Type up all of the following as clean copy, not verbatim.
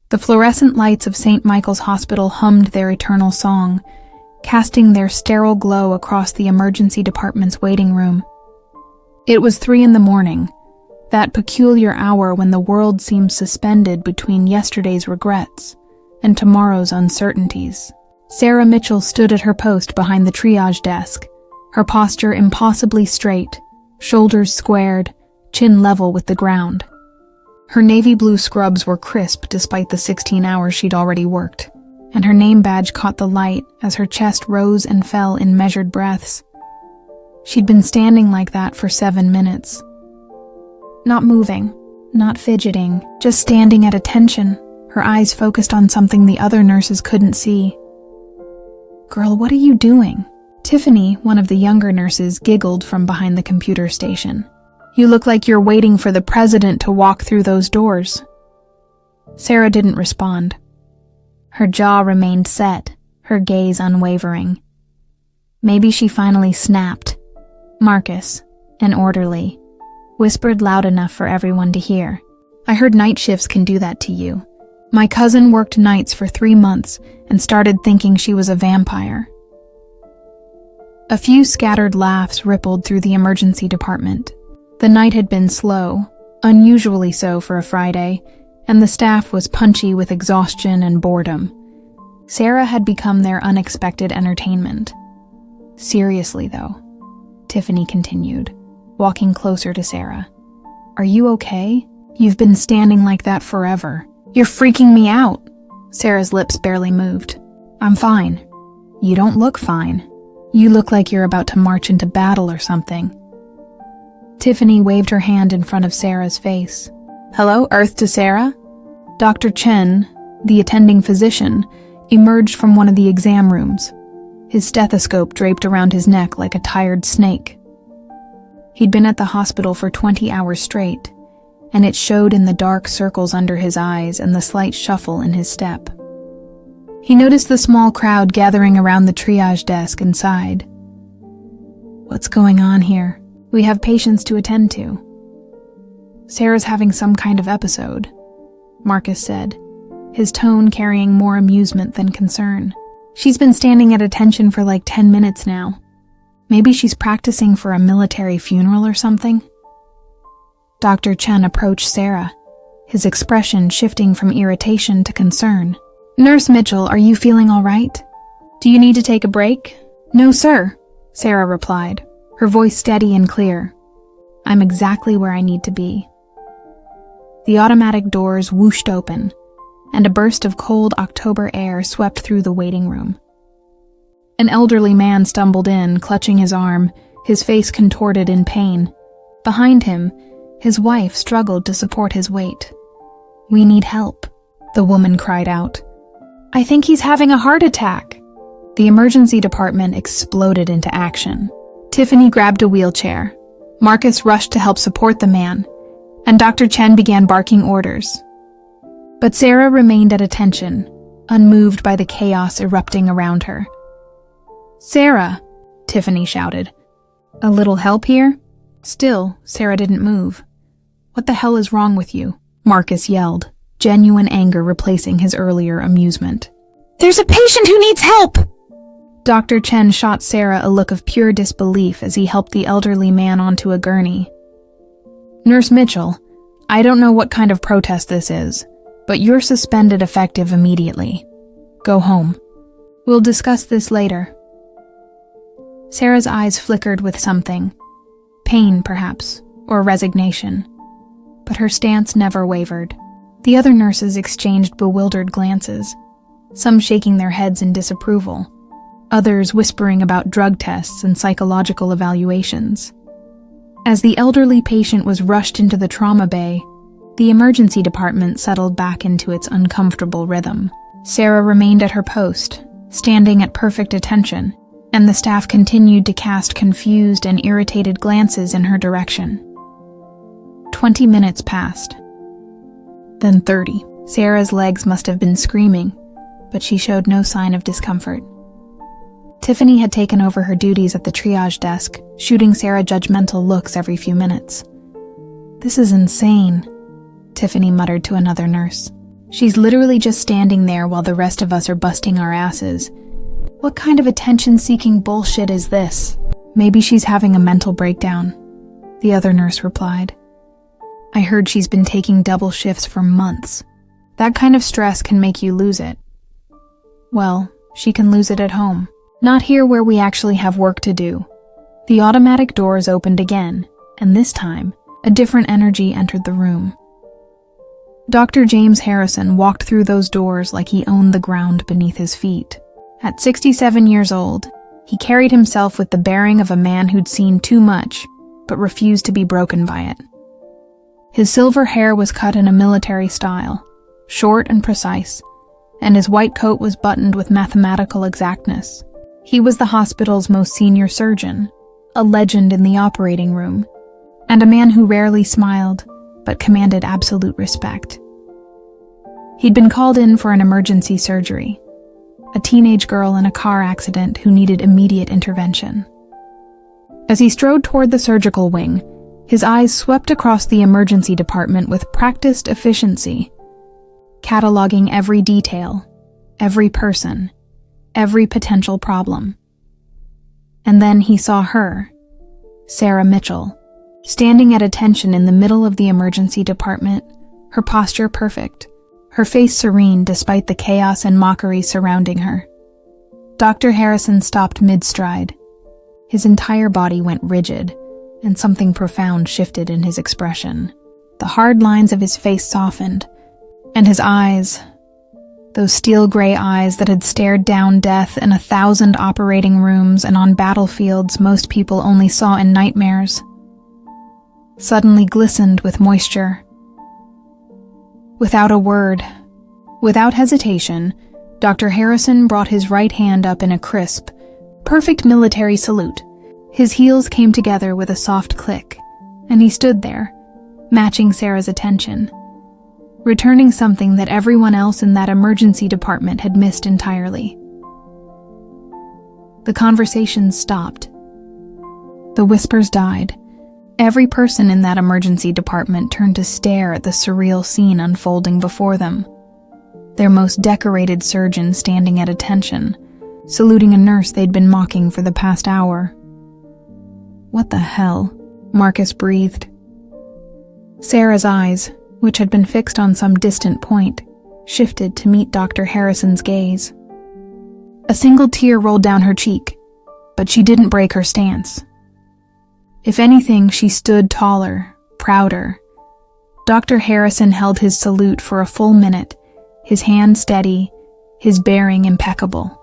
The fluorescent lights of St. Michael's Hospital hummed their eternal song, casting their sterile glow across the emergency department's waiting room. It was 3 a.m, that peculiar hour when the world seems suspended between yesterday's regrets and tomorrow's uncertainties. Sarah Mitchell stood at her post behind the triage desk, her posture impossibly straight, shoulders squared, chin level with the ground. Her navy blue scrubs were crisp despite the 16 hours she'd already worked, and her name badge caught the light as her chest rose and fell in measured breaths. She'd been standing like that for 7 minutes. Not moving, not fidgeting, just standing at attention, her eyes focused on something the other nurses couldn't see. "Girl, what are you doing?" Tiffany, one of the younger nurses, giggled from behind the computer station. "You look like you're waiting for the president to walk through those doors." Sarah didn't respond. Her jaw remained set, her gaze unwavering. Maybe she finally snapped. Marcus, an orderly, whispered loud enough for everyone to hear. "I heard night shifts can do that to you. My cousin worked nights for 3 months and started thinking she was a vampire." A few scattered laughs rippled through the emergency department. The night had been slow, unusually so for a Friday, and the staff was punchy with exhaustion and boredom. Sarah had become their unexpected entertainment. "Seriously, though," Tiffany continued, walking closer to Sarah. "Are you okay? You've been standing like that forever. You're freaking me out." Sarah's lips barely moved. "I'm fine." "You don't look fine. You look like you're about to march into battle or something." Tiffany waved her hand in front of Sarah's face. "Hello, Earth to Sarah?" Dr. Chen, the attending physician, emerged from one of the exam rooms, his stethoscope draped around his neck like a tired snake. He'd been at the hospital for 20 hours straight, and it showed in the dark circles under his eyes and the slight shuffle in his step. He noticed the small crowd gathering around the triage desk and sighed. "What's going on here? We have patients to attend to." "Sarah's having some kind of episode," Marcus said, his tone carrying more amusement than concern. "She's been standing at attention for like 10 minutes now. Maybe she's practicing for a military funeral or something." Dr. Chen approached Sarah, his expression shifting from irritation to concern. "Nurse Mitchell, are you feeling all right? Do you need to take a break?" "No, sir," Sarah replied, her voice steady and clear. "I'm exactly where I need to be." The automatic doors whooshed open, and a burst of cold October air swept through the waiting room. An elderly man stumbled in, clutching his arm, his face contorted in pain. Behind him, his wife struggled to support his weight. "We need help," the woman cried out. "I think he's having a heart attack." The emergency department exploded into action. Tiffany grabbed a wheelchair. Marcus rushed to help support the man, and Dr. Chen began barking orders. But Sarah remained at attention, unmoved by the chaos erupting around her. "Sarah," Tiffany shouted. "A little help here?" Still, Sarah didn't move. "What the hell is wrong with you?" Marcus yelled, genuine anger replacing his earlier amusement. "There's a patient who needs help!" Dr. Chen shot Sarah a look of pure disbelief as he helped the elderly man onto a gurney. "Nurse Mitchell, I don't know what kind of protest this is, but you're suspended effective immediately. Go home. We'll discuss this later." Sarah's eyes flickered with something. Pain, perhaps, or resignation. But her stance never wavered. The other nurses exchanged bewildered glances, some shaking their heads in disapproval, others whispering about drug tests and psychological evaluations. As the elderly patient was rushed into the trauma bay, the emergency department settled back into its uncomfortable rhythm. Sarah remained at her post, standing at perfect attention, and the staff continued to cast confused and irritated glances in her direction. 20 minutes passed. Then 30. Sarah's legs must have been screaming, but she showed no sign of discomfort. Tiffany had taken over her duties at the triage desk, shooting Sarah judgmental looks every few minutes. "This is insane," Tiffany muttered to another nurse. She's literally just standing there while the rest of us are busting our asses. What kind of attention-seeking bullshit is this? Maybe she's having a mental breakdown, the other nurse replied. I heard she's been taking double shifts for months. That kind of stress can make you lose it. Well, she can lose it at home. Not here where we actually have work to do. The automatic doors opened again, and this time, a different energy entered the room. Dr. James Harrison walked through those doors like he owned the ground beneath his feet. At 67 years old, he carried himself with the bearing of a man who'd seen too much, but refused to be broken by it. His silver hair was cut in a military style, short and precise, and his white coat was buttoned with mathematical exactness. He was the hospital's most senior surgeon, a legend in the operating room, and a man who rarely smiled, but commanded absolute respect. He'd been called in for an emergency surgery, a teenage girl in a car accident who needed immediate intervention. As he strode toward the surgical wing, his eyes swept across the emergency department with practiced efficiency, cataloging every detail, every person, every potential problem. And then he saw her, Sarah Mitchell, standing at attention in the middle of the emergency department, her posture perfect, her face serene despite the chaos and mockery surrounding her. Dr. Harrison stopped mid-stride. His entire body went rigid, and something profound shifted in his expression. The hard lines of his face softened, and his eyes, those steel-gray eyes that had stared down death in 1,000 operating rooms and on battlefields most people only saw in nightmares, suddenly glistened with moisture. Without a word, without hesitation, Dr. Harrison brought his right hand up in a crisp, perfect military salute. His heels came together with a soft click, and he stood there, matching Sarah's attention, returning something that everyone else in that emergency department had missed entirely. The conversation stopped. The whispers died. Every person in that emergency department turned to stare at the surreal scene unfolding before them. Their most decorated surgeon standing at attention, saluting a nurse they'd been mocking for the past hour. What the hell? Marcus breathed. Sarah's eyes, which had been fixed on some distant point, shifted to meet Dr. Harrison's gaze. A single tear rolled down her cheek, but she didn't break her stance. If anything, she stood taller, prouder. Dr. Harrison held his salute for a full minute, his hand steady, his bearing impeccable.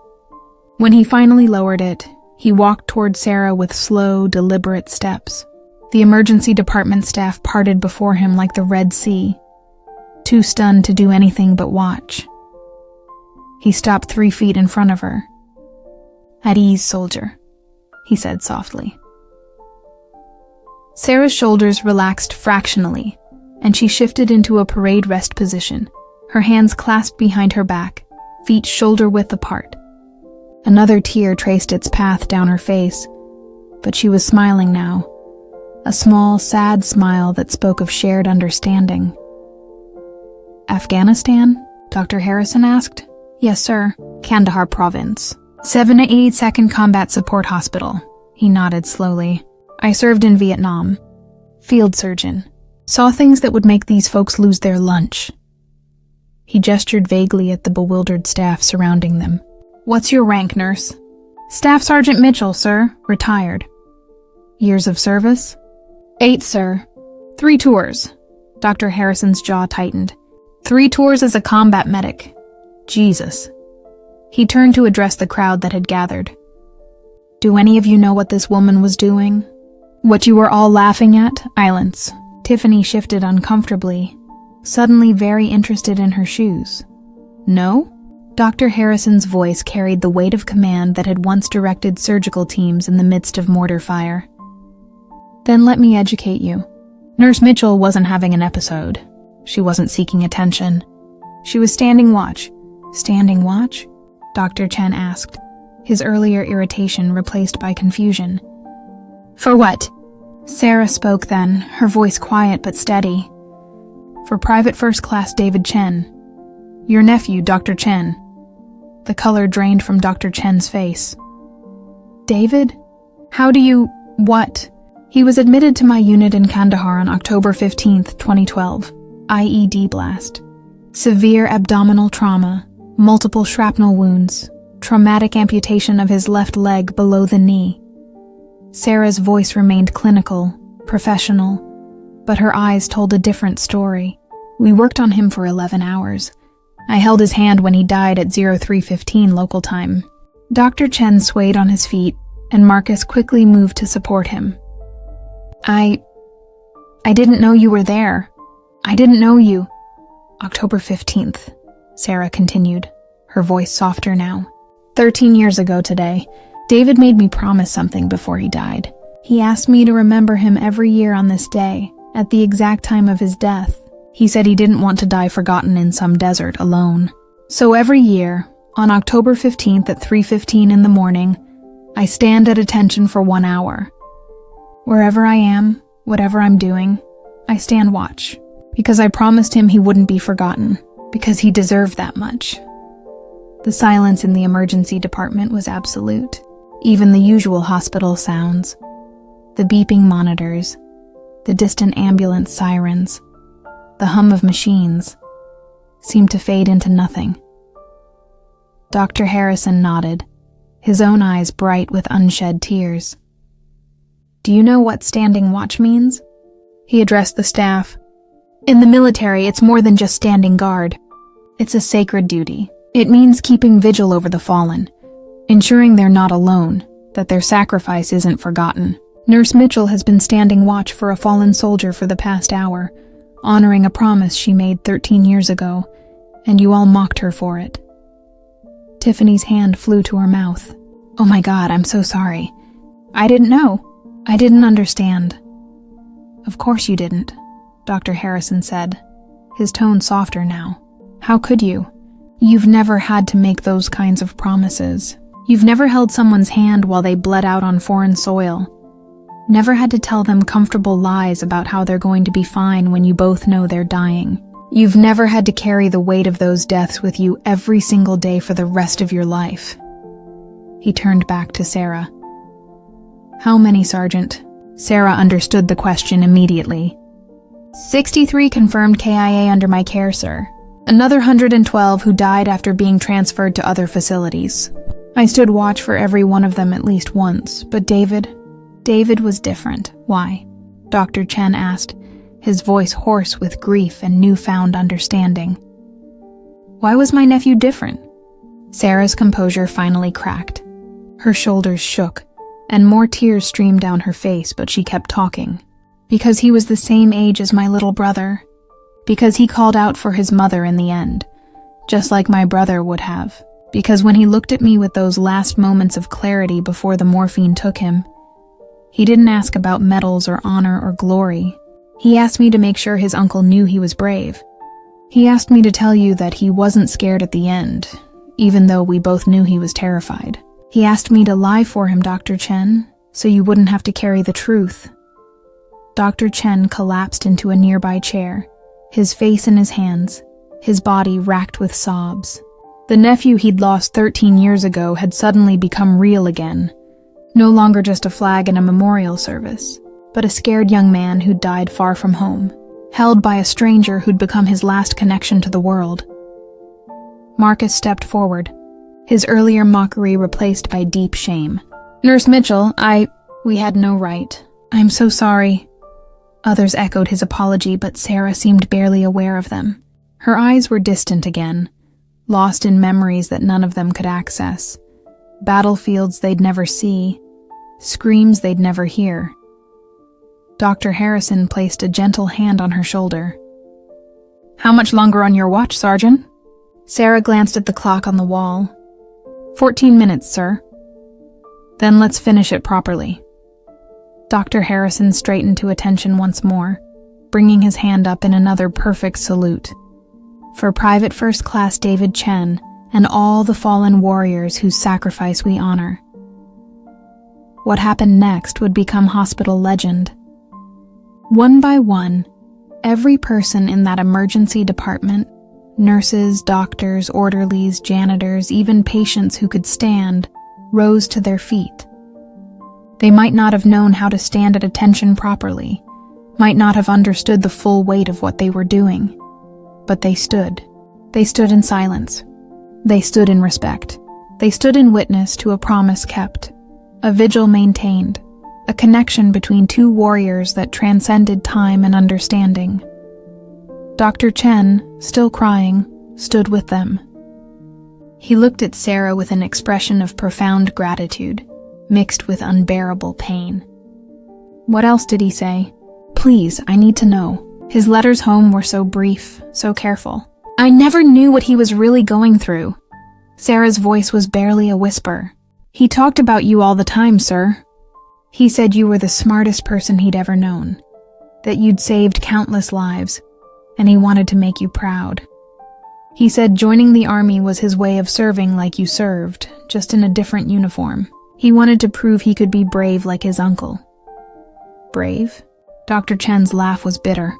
When he finally lowered it, he walked toward Sarah with slow, deliberate steps. The emergency department staff parted before him like the Red Sea, too stunned to do anything but watch. He stopped 3 feet in front of her. "At ease, soldier," he said softly. Sarah's shoulders relaxed fractionally, and she shifted into a parade rest position, her hands clasped behind her back, feet shoulder-width apart. Another tear traced its path down her face, but she was smiling now, a small, sad smile that spoke of shared understanding. "Afghanistan?" Dr. Harrison asked. "Yes, sir. Kandahar province. 782nd Combat Support Hospital." He nodded slowly. "I served in Vietnam. Field surgeon. Saw things that would make these folks lose their lunch." He gestured vaguely at the bewildered staff surrounding them. "What's your rank, nurse?" "Staff Sergeant Mitchell, sir. Retired." "Years of service?" 8, sir. 3 tours. Dr. Harrison's jaw tightened. 3 tours as a combat medic. Jesus. He turned to address the crowd that had gathered. "Do any of you know what this woman was doing? What you were all laughing at?" Silence. Tiffany shifted uncomfortably, suddenly very interested in her shoes. "No?" Dr. Harrison's voice carried the weight of command that had once directed surgical teams in the midst of mortar fire. "Then let me educate you. Nurse Mitchell wasn't having an episode. She wasn't seeking attention. She was standing watch." "Standing watch?" Dr. Chen asked, his earlier irritation replaced by confusion. "For what?" Sarah spoke then, her voice quiet but steady. "For Private First Class David Chen. Your nephew, Dr. Chen." The color drained from Dr. Chen's face. "David? How do you... what?" "He was admitted to my unit in Kandahar on October 15th, 2012. IED blast. Severe abdominal trauma, multiple shrapnel wounds, traumatic amputation of his left leg below the knee." Sarah's voice remained clinical, professional, but her eyes told a different story. "We worked on him for 11 hours. I held his hand when he died at 03:15 local time." Dr. Chen swayed on his feet, and Marcus quickly moved to support him. I didn't know you were there. I didn't know you." "October 15th, Sarah continued, her voice softer now. 13 years ago today, David made me promise something before he died. He asked me to remember him every year on this day, at the exact time of his death. He said he didn't want to die forgotten in some desert alone. So every year, on October 15th at 3:15 in the morning, I stand at attention for 1 hour. Wherever I am, whatever I'm doing, I stand watch, because I promised him he wouldn't be forgotten, because he deserved that much." The silence in the emergency department was absolute. Even the usual hospital sounds, the beeping monitors, the distant ambulance sirens, the hum of machines, seemed to fade into nothing. Dr. Harrison nodded, his own eyes bright with unshed tears. "Do you know what standing watch means?" He addressed the staff. "In the military, it's more than just standing guard. It's a sacred duty. It means keeping vigil over the fallen, ensuring they're not alone, that their sacrifice isn't forgotten. Nurse Mitchell has been standing watch for a fallen soldier for the past hour, honoring a promise she made 13 years ago, and you all mocked her for it." Tiffany's hand flew to her mouth. "Oh my God, I'm so sorry. I didn't know. I didn't understand." "Of course you didn't," Dr. Harrison said, his tone softer now. "How could you? You've never had to make those kinds of promises. You've never held someone's hand while they bled out on foreign soil. Never had to tell them comfortable lies about how they're going to be fine when you both know they're dying. You've never had to carry the weight of those deaths with you every single day for the rest of your life." He turned back to Sarah. "How many, Sergeant?" Sarah understood the question immediately. 63 confirmed KIA under my care, sir. Another 112 who died after being transferred to other facilities. I stood watch for every one of them at least once, but David was different. Why? Dr. Chen asked, his voice hoarse with grief and newfound understanding. Why was my nephew different? Sarah's composure finally cracked. Her shoulders shook, and more tears streamed down her face, but she kept talking. Because he was the same age as my little brother. Because he called out for his mother in the end, just like my brother would have. Because when he looked at me with those last moments of clarity before the morphine took him, he didn't ask about medals or honor or glory. He asked me to make sure his uncle knew he was brave. He asked me to tell you that he wasn't scared at the end, even though we both knew he was terrified. He asked me to lie for him, Dr. Chen, so you wouldn't have to carry the truth. Dr. Chen collapsed into a nearby chair, his face in his hands, his body racked with sobs. The nephew he'd lost 13 years ago had suddenly become real again. No longer just a flag in a memorial service, but a scared young man who'd died far from home, held by a stranger who'd become his last connection to the world. Marcus stepped forward, his earlier mockery replaced by deep shame. Nurse Mitchell, we had no right. I'm so sorry. Others echoed his apology, but Sarah seemed barely aware of them. Her eyes were distant again, lost in memories that none of them could access. Battlefields they'd never see, screams they'd never hear. Dr. Harrison placed a gentle hand on her shoulder. How much longer on your watch, Sergeant? Sarah glanced at the clock on the wall. 14 minutes, sir. Then let's finish it properly. Dr. Harrison straightened to attention once more, bringing his hand up in another perfect salute. For Private First Class David Chen and all the fallen warriors whose sacrifice we honor. What happened next would become hospital legend. One by one, every person in that emergency department Nurses, doctors, orderlies, janitors, even patients who could stand, rose to their feet. They might not have known how to stand at attention properly, might not have understood the full weight of what they were doing, but they stood. They stood in silence. They stood in respect. They stood in witness to a promise kept, a vigil maintained, a connection between two warriors that transcended time and understanding. Dr. Chen, still crying, stood with them. He looked at Sarah with an expression of profound gratitude, mixed with unbearable pain. What else did he say? Please, I need to know. His letters home were so brief, so careful. I never knew what he was really going through. Sarah's voice was barely a whisper. He talked about you all the time, sir. He said you were the smartest person he'd ever known, that you'd saved countless lives, and he wanted to make you proud. He said joining the army was his way of serving like you served, just in a different uniform. He wanted to prove he could be brave like his uncle. Brave? Dr. Chen's laugh was bitter.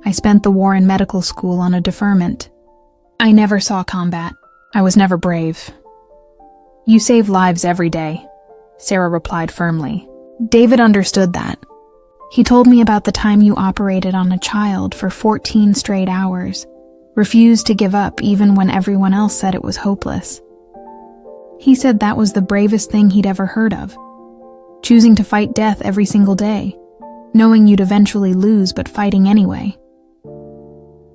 I spent the war in medical school on a deferment. I never saw combat. I was never brave. You save lives every day, Sarah replied firmly. David understood that. He told me about the time you operated on a child for 14 straight hours, refused to give up even when everyone else said it was hopeless. He said that was the bravest thing he'd ever heard of, choosing to fight death every single day, knowing you'd eventually lose but fighting anyway.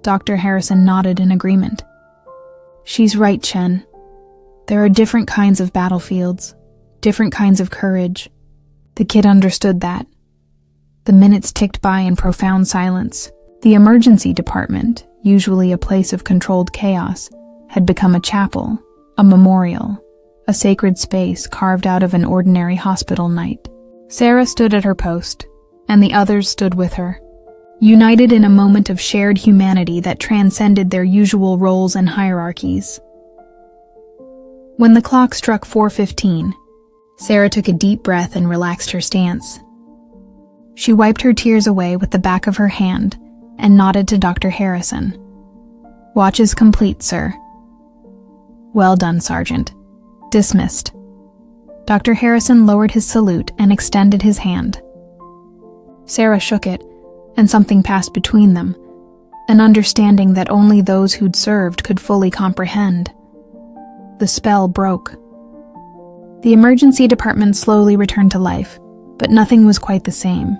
Dr. Harrison nodded in agreement. She's right, Chen. There are different kinds of battlefields, different kinds of courage. The kid understood that. The minutes ticked by in profound silence. The emergency department, usually a place of controlled chaos, had become a chapel, a memorial, a sacred space carved out of an ordinary hospital night. Sarah stood at her post, and the others stood with her, united in a moment of shared humanity that transcended their usual roles and hierarchies. When the clock struck 4:15, Sarah took a deep breath and relaxed her stance. She wiped her tears away with the back of her hand and nodded to Dr. Harrison. Watch is complete, sir. Well done, Sergeant. Dismissed. Dr. Harrison lowered his salute and extended his hand. Sarah shook it, and something passed between them, an understanding that only those who'd served could fully comprehend. The spell broke. The emergency department slowly returned to life, but nothing was quite the same.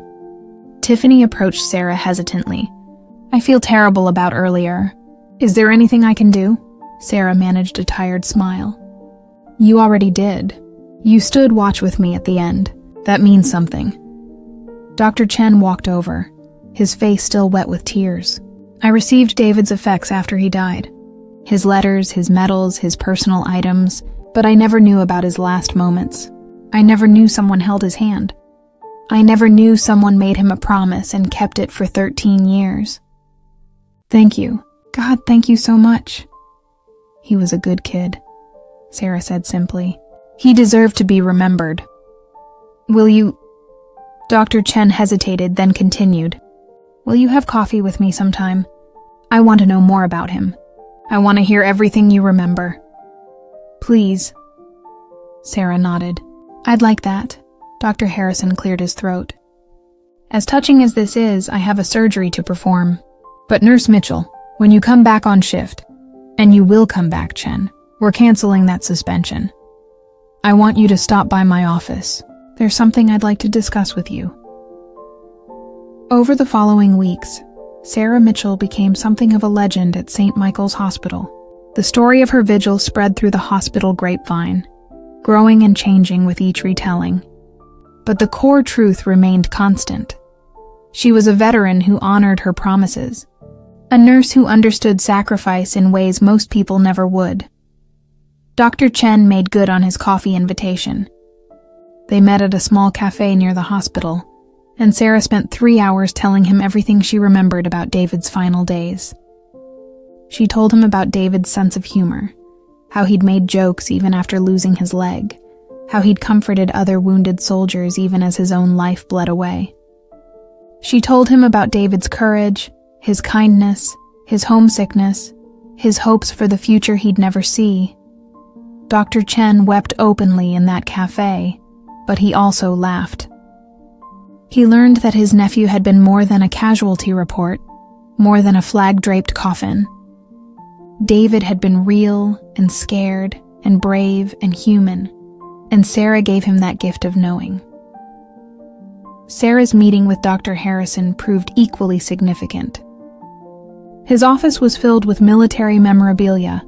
Tiffany approached Sarah hesitantly. I feel terrible about earlier. Is there anything I can do? Sarah managed a tired smile. You already did. You stood watch with me at the end. That means something. Dr. Chen walked over, his face still wet with tears. I received David's effects after he died. His letters, his medals, his personal items, but I never knew about his last moments. I never knew someone held his hand. I never knew someone made him a promise and kept it for 13 years. Thank you. God, thank you so much. He was a good kid, Sarah said simply. He deserved to be remembered. Will you... Dr. Chen hesitated, then continued. Will you have coffee with me sometime? I want to know more about him. I want to hear everything you remember. Please. Sarah nodded. I'd like that. Dr. Harrison cleared his throat. As touching as this is, I have a surgery to perform. But Nurse Mitchell, when you come back on shift, and you will come back, Chen, we're canceling that suspension. I want you to stop by my office. There's something I'd like to discuss with you. Over the following weeks, Sarah Mitchell became something of a legend at St. Michael's Hospital. The story of her vigil spread through the hospital grapevine, growing and changing with each retelling. But the core truth remained constant. She was a veteran who honored her promises, a nurse who understood sacrifice in ways most people never would. Dr. Chen made good on his coffee invitation. They met at a small cafe near the hospital, and Sarah spent 3 hours telling him everything she remembered about David's final days. She told him about David's sense of humor, how he'd made jokes even after losing his leg, how he'd comforted other wounded soldiers even as his own life bled away. She told him about David's courage, his kindness, his homesickness, his hopes for the future he'd never see. Dr. Chen wept openly in that cafe, but he also laughed. He learned that his nephew had been more than a casualty report, more than a flag-draped coffin. David had been real and scared and brave and human, and Sarah gave him that gift of knowing. Sarah's meeting with Dr. Harrison proved equally significant. His office was filled with military memorabilia,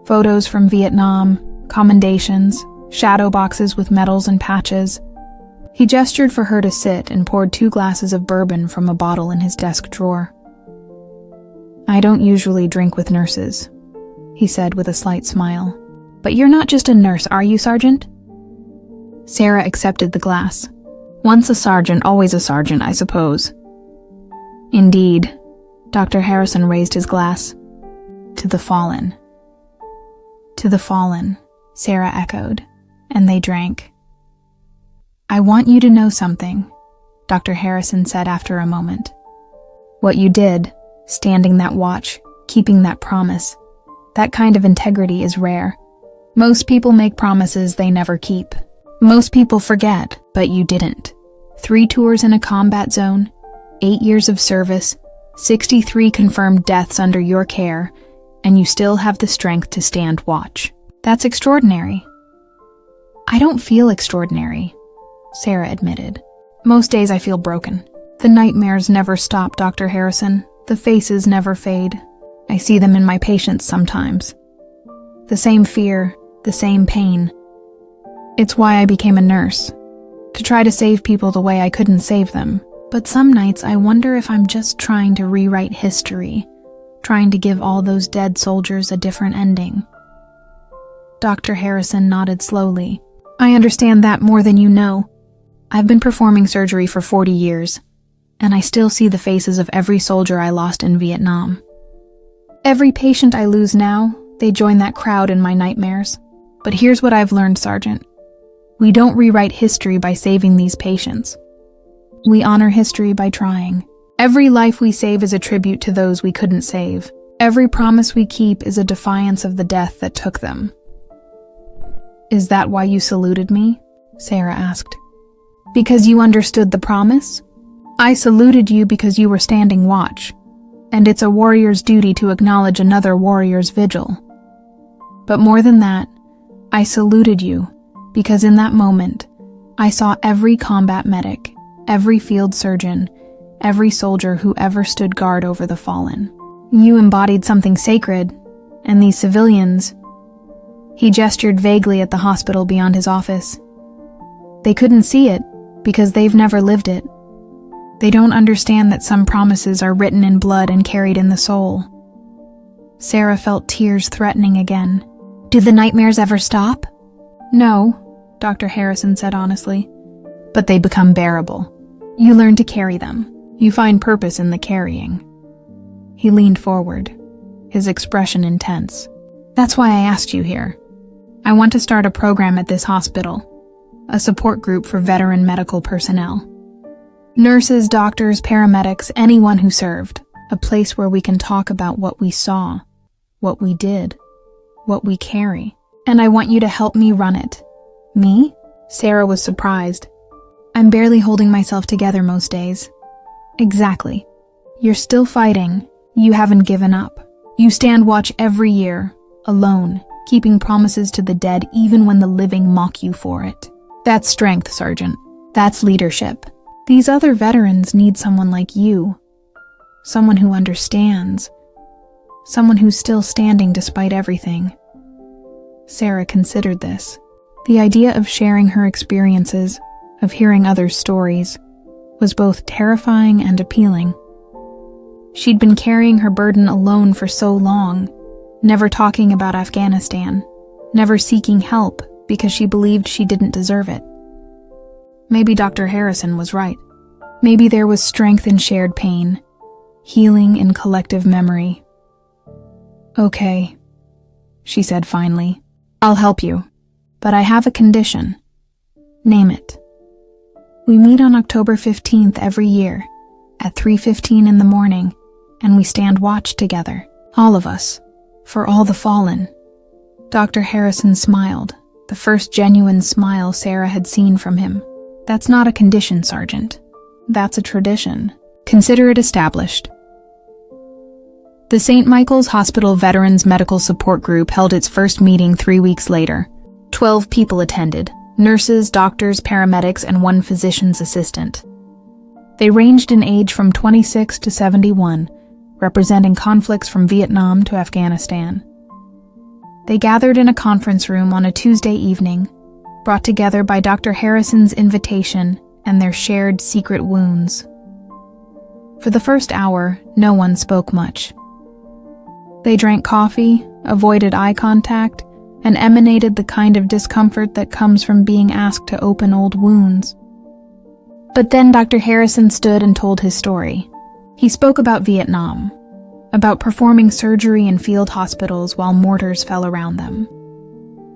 photos from Vietnam, commendations, shadow boxes with medals and patches. He gestured for her to sit and poured 2 glasses of bourbon from a bottle in his desk drawer. "I don't usually drink with nurses," he said with a slight smile. "But you're not just a nurse, are you, Sergeant?" Sarah accepted the glass. "Once a sergeant, always a sergeant, I suppose." "Indeed." Dr. Harrison raised his glass. "To the fallen." "To the fallen," Sarah echoed, and they drank. "I want you to know something," Dr. Harrison said after a moment. "What you did, standing that watch, keeping that promise, that kind of integrity is rare. Most people make promises they never keep. Most people forget, but you didn't. 3 tours in a combat zone, 8 years of service, 63 confirmed deaths under your care, and you still have the strength to stand watch. That's extraordinary." "I don't feel extraordinary," Sarah admitted. "Most days I feel broken. The nightmares never stop, Dr. Harrison. The faces never fade. I see them in my patients sometimes. The same fear, the same pain. It's why I became a nurse, to try to save people the way I couldn't save them. But some nights I wonder if I'm just trying to rewrite history, trying to give all those dead soldiers a different ending." Dr. Harrison nodded slowly. "I understand that more than you know. I've been performing surgery for 40 years, and I still see the faces of every soldier I lost in Vietnam. Every patient I lose now, they join that crowd in my nightmares. But here's what I've learned, Sergeant. We don't rewrite history by saving these patients. We honor history by trying. Every life we save is a tribute to those we couldn't save. Every promise we keep is a defiance of the death that took them." "Is that why you saluted me?" Sarah asked. "Because you understood the promise? I saluted you because you were standing watch, and it's a warrior's duty to acknowledge another warrior's vigil. But more than that, I saluted you because in that moment, I saw every combat medic, every field surgeon, every soldier who ever stood guard over the fallen. You embodied something sacred, and these civilians..." He gestured vaguely at the hospital beyond his office. "They couldn't see it because they've never lived it. They don't understand that some promises are written in blood and carried in the soul." Sarah felt tears threatening again. "Did the nightmares ever stop?" "No," Dr. Harrison said honestly. "But they become bearable. You learn to carry them. You find purpose in the carrying." He leaned forward, his expression intense. "That's why I asked you here. I want to start a program at this hospital, a support group for veteran medical personnel. Nurses, doctors, paramedics, anyone who served. A place where we can talk about what we saw, what we did, what we carry. And I want you to help me run it." "Me?" Sarah was surprised. "I'm barely holding myself together most days." "Exactly. You're still fighting. You haven't given up. You stand watch every year, alone, keeping promises to the dead even when the living mock you for it. That's strength, Sergeant. That's leadership. These other veterans need someone like you. Someone who understands. Someone who's still standing despite everything." Sarah considered this. The idea of sharing her experiences, of hearing others' stories, was both terrifying and appealing. She'd been carrying her burden alone for so long, never talking about Afghanistan, never seeking help because she believed she didn't deserve it. Maybe Dr. Harrison was right. Maybe there was strength in shared pain, healing in collective memory. "Okay," she said finally. "I'll help you, but I have a condition." "Name it." "We meet on October 15th every year, at 3:15 in the morning, and we stand watch together, all of us, For all the fallen. Dr. Harrison smiled, the first genuine smile Sarah had seen from him. That's not a condition, Sergeant. That's a tradition. Consider it established. The St. Michael's Hospital Veterans Medical Support Group held its first meeting 3 weeks later. 12 people attended: nurses, doctors, paramedics, and one physician's assistant. They ranged in age from 26 to 71, representing conflicts from Vietnam to Afghanistan. They gathered in a conference room on a Tuesday evening, brought together by Dr. Harrison's invitation and their shared secret wounds. For the first hour, no one spoke much. They drank coffee, avoided eye contact, and emanated the kind of discomfort that comes from being asked to open old wounds. But then Dr. Harrison stood and told his story. He spoke about Vietnam, about performing surgery in field hospitals while mortars fell around them,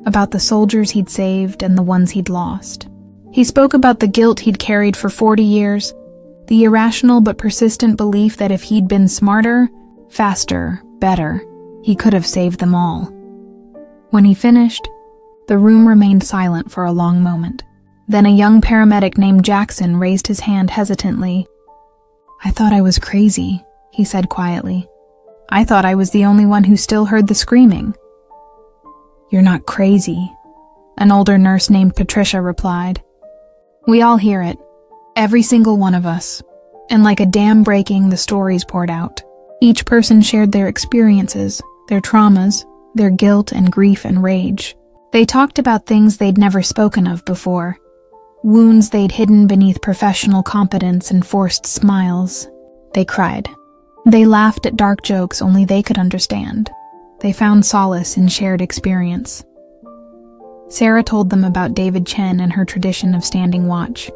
about the soldiers he'd saved and the ones he'd lost. He spoke about the guilt he'd carried for 40 years, the irrational but persistent belief that if he'd been smarter, faster, better, he could have saved them all. When he finished, the room remained silent for a long moment. Then a young paramedic named Jackson raised his hand hesitantly. "I thought I was crazy," he said quietly. "I thought I was the only one who still heard the screaming." "You're not crazy," an older nurse named Patricia replied. "We all hear it, every single one of us, and like a dam breaking, the stories poured out. Each person shared their experiences, their traumas, their guilt and grief and rage. They talked about things they'd never spoken of before, wounds they'd hidden beneath professional competence and forced smiles. They cried. They laughed at dark jokes only they could understand. They found solace in shared experience." Sarah told them about David Chen and her tradition of standing watch.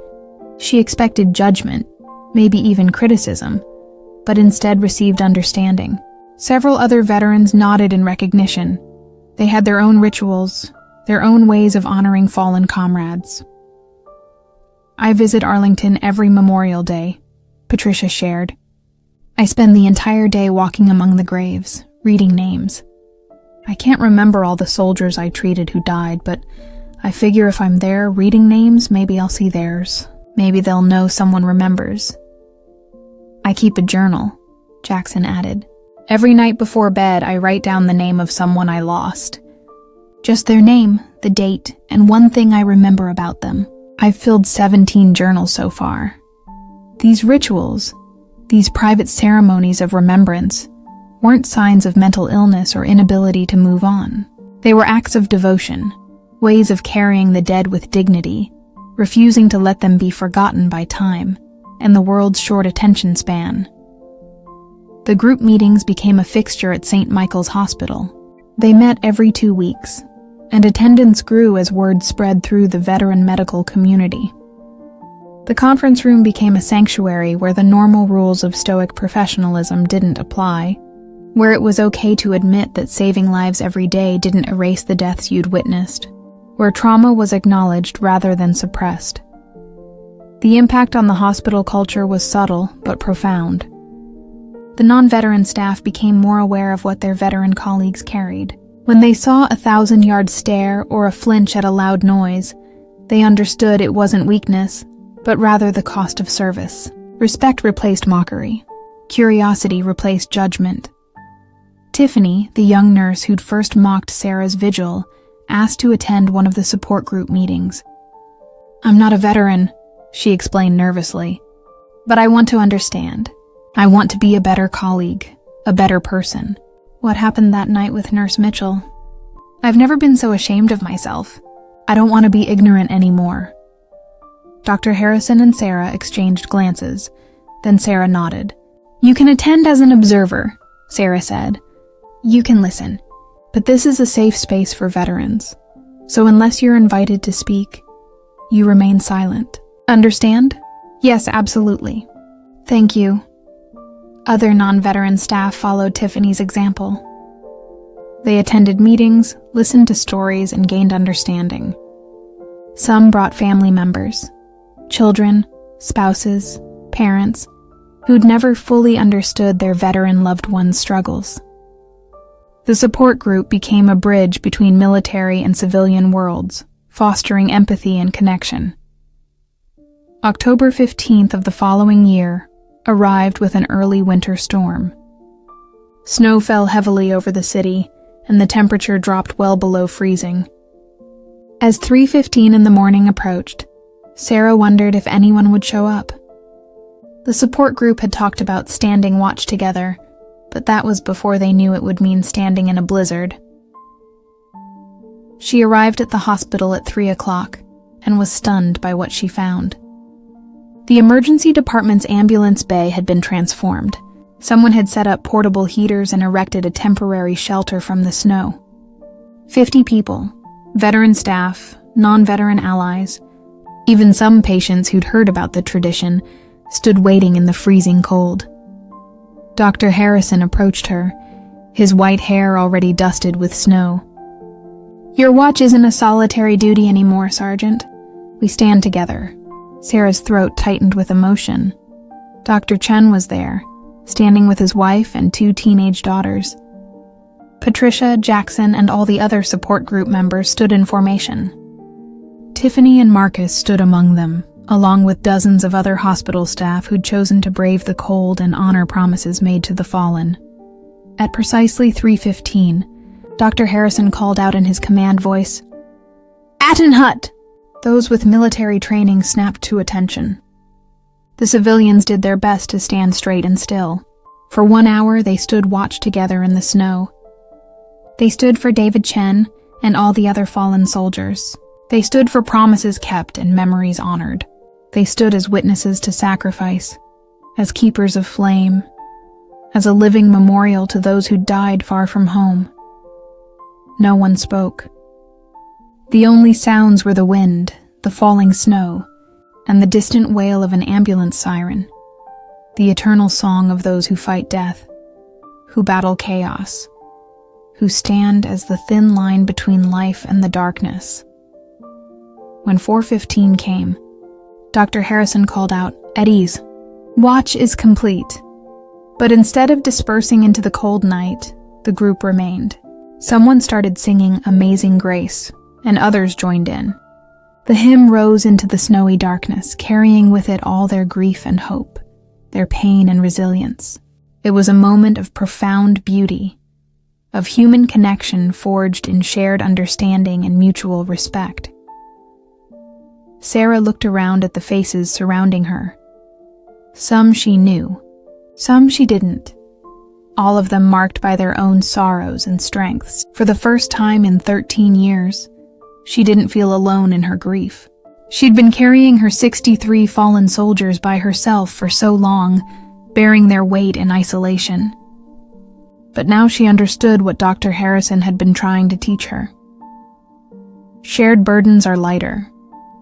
She expected judgment, maybe even criticism, but instead received understanding. Several other veterans nodded in recognition. They had their own rituals, their own ways of honoring fallen comrades. "I visit Arlington every Memorial Day," Patricia shared. "I spend the entire day walking among the graves, reading names. I can't remember all the soldiers I treated who died, but I figure if I'm there reading names, maybe I'll see theirs. Maybe they'll know someone remembers." "I keep a journal," Jackson added. "Every night before bed, I write down the name of someone I lost. Just their name, the date, and one thing I remember about them. I've filled 17 journals so far. These rituals, these private ceremonies of remembrance, weren't signs of mental illness or inability to move on. They were acts of devotion, ways of carrying the dead with dignity, refusing to let them be forgotten by time and the world's short attention span." The group meetings became a fixture at St. Michael's Hospital. They met every 2 weeks, and attendance grew as word spread through the veteran medical community. The conference room became a sanctuary where the normal rules of stoic professionalism didn't apply, where it was okay to admit that saving lives every day didn't erase the deaths you'd witnessed, where trauma was acknowledged rather than suppressed. The impact on the hospital culture was subtle but profound. The non-veteran staff became more aware of what their veteran colleagues carried. When they saw a 1,000-yard stare or a flinch at a loud noise, they understood it wasn't weakness, but rather the cost of service. Respect replaced mockery. Curiosity replaced judgment. Tiffany, the young nurse who'd first mocked Sarah's vigil, asked to attend one of the support group meetings. "I'm not a veteran," she explained nervously, "but I want to understand. I want to be a better colleague, a better person." "What happened that night with Nurse Mitchell? I've never been so ashamed of myself. I don't want to be ignorant anymore." Dr. Harrison and Sarah exchanged glances. Then Sarah nodded. "You can attend as an observer," Sarah said. "You can listen. But this is a safe space for veterans. So unless you're invited to speak, you remain silent. Understand?" "Yes, absolutely." "Thank you." Other non-veteran staff followed Tiffany's example. They attended meetings, listened to stories, and gained understanding. Some brought family members, children, spouses, parents, who'd never fully understood their veteran loved ones' struggles. The support group became a bridge between military and civilian worlds, fostering empathy and connection. October 15th of the following year arrived with an early winter storm. Snow fell heavily over the city, and the temperature dropped well below freezing. As 3:15 in the morning approached, Sarah wondered if anyone would show up. The support group had talked about standing watch together, but that was before they knew it would mean standing in a blizzard. She arrived at the hospital at 3 o'clock and was stunned by what she found. The emergency department's ambulance bay had been transformed. Someone had set up portable heaters and erected a temporary shelter from the snow. 50 people, veteran staff, non-veteran allies, even some patients who'd heard about the tradition, stood waiting in the freezing cold. Dr. Harrison approached her, his white hair already dusted with snow. "Your watch isn't a solitary duty anymore, Sergeant. We stand together." Sarah's throat tightened with emotion. Dr. Chen was there, standing with his wife and 2 teenage daughters. Patricia, Jackson, and all the other support group members stood in formation. Tiffany and Marcus stood among them, along with dozens of other hospital staff who'd chosen to brave the cold and honor promises made to the fallen. At precisely 3:15, Dr. Harrison called out in his command voice, "Attenhut!" Those with military training snapped to attention. The civilians did their best to stand straight and still. For 1 hour, they stood watch together in the snow. They stood for David Chen and all the other fallen soldiers. They stood for promises kept and memories honored. They stood as witnesses to sacrifice, as keepers of flame, as a living memorial to those who died far from home. No one spoke. The only sounds were the wind, the falling snow, and the distant wail of an ambulance siren, the eternal song of those who fight death, who battle chaos, who stand as the thin line between life and the darkness. When 4:15 came, Dr. Harrison called out, "At ease. Watch is complete." But instead of dispersing into the cold night, the group remained. Someone started singing Amazing Grace, and others joined in. The hymn rose into the snowy darkness, carrying with it all their grief and hope, their pain and resilience. It was a moment of profound beauty, of human connection forged in shared understanding and mutual respect. Sarah looked around at the faces surrounding her. Some she knew, some she didn't. All of them marked by their own sorrows and strengths. For the first time in 13 years, she didn't feel alone in her grief. She'd been carrying her 63 fallen soldiers by herself for so long, bearing their weight in isolation. But now she understood what Dr. Harrison had been trying to teach her. Shared burdens are lighter.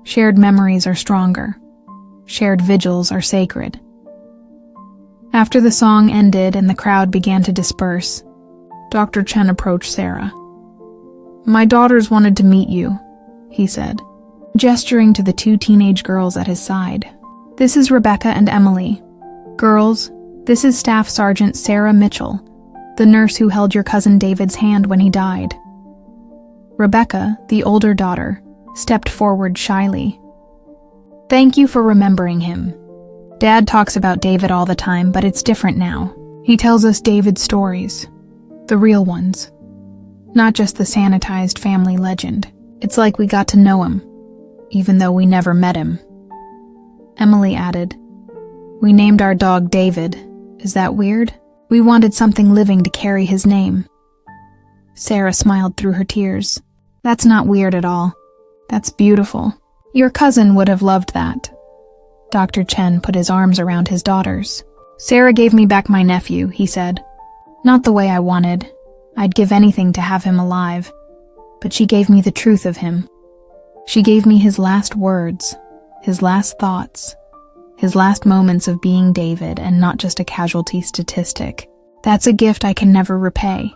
Shared memories are stronger. Shared vigils are sacred. After the song ended and the crowd began to disperse, Dr. Chen approached Sarah. "My daughters wanted to meet you," he said, gesturing to the 2 teenage girls at his side. "This is Rebecca and Emily. Girls, this is Staff Sergeant Sarah Mitchell, the nurse who held your cousin David's hand when he died." Rebecca, the older daughter, stepped forward shyly. "Thank you for remembering him. Dad talks about David all the time, but it's different now. He tells us David's stories, the real ones, not just the sanitized family legend. It's like we got to know him, even though we never met him." Emily added, "We named our dog David. Is that weird? We wanted something living to carry his name." Sarah smiled through her tears. "That's not weird at all. That's beautiful. Your cousin would have loved that." Dr. Chen put his arms around his daughters. "Sarah gave me back my nephew," he said. "Not the way I wanted. I'd give anything to have him alive. But she gave me the truth of him. She gave me his last words, his last thoughts, his last moments of being David and not just a casualty statistic. That's a gift I can never repay."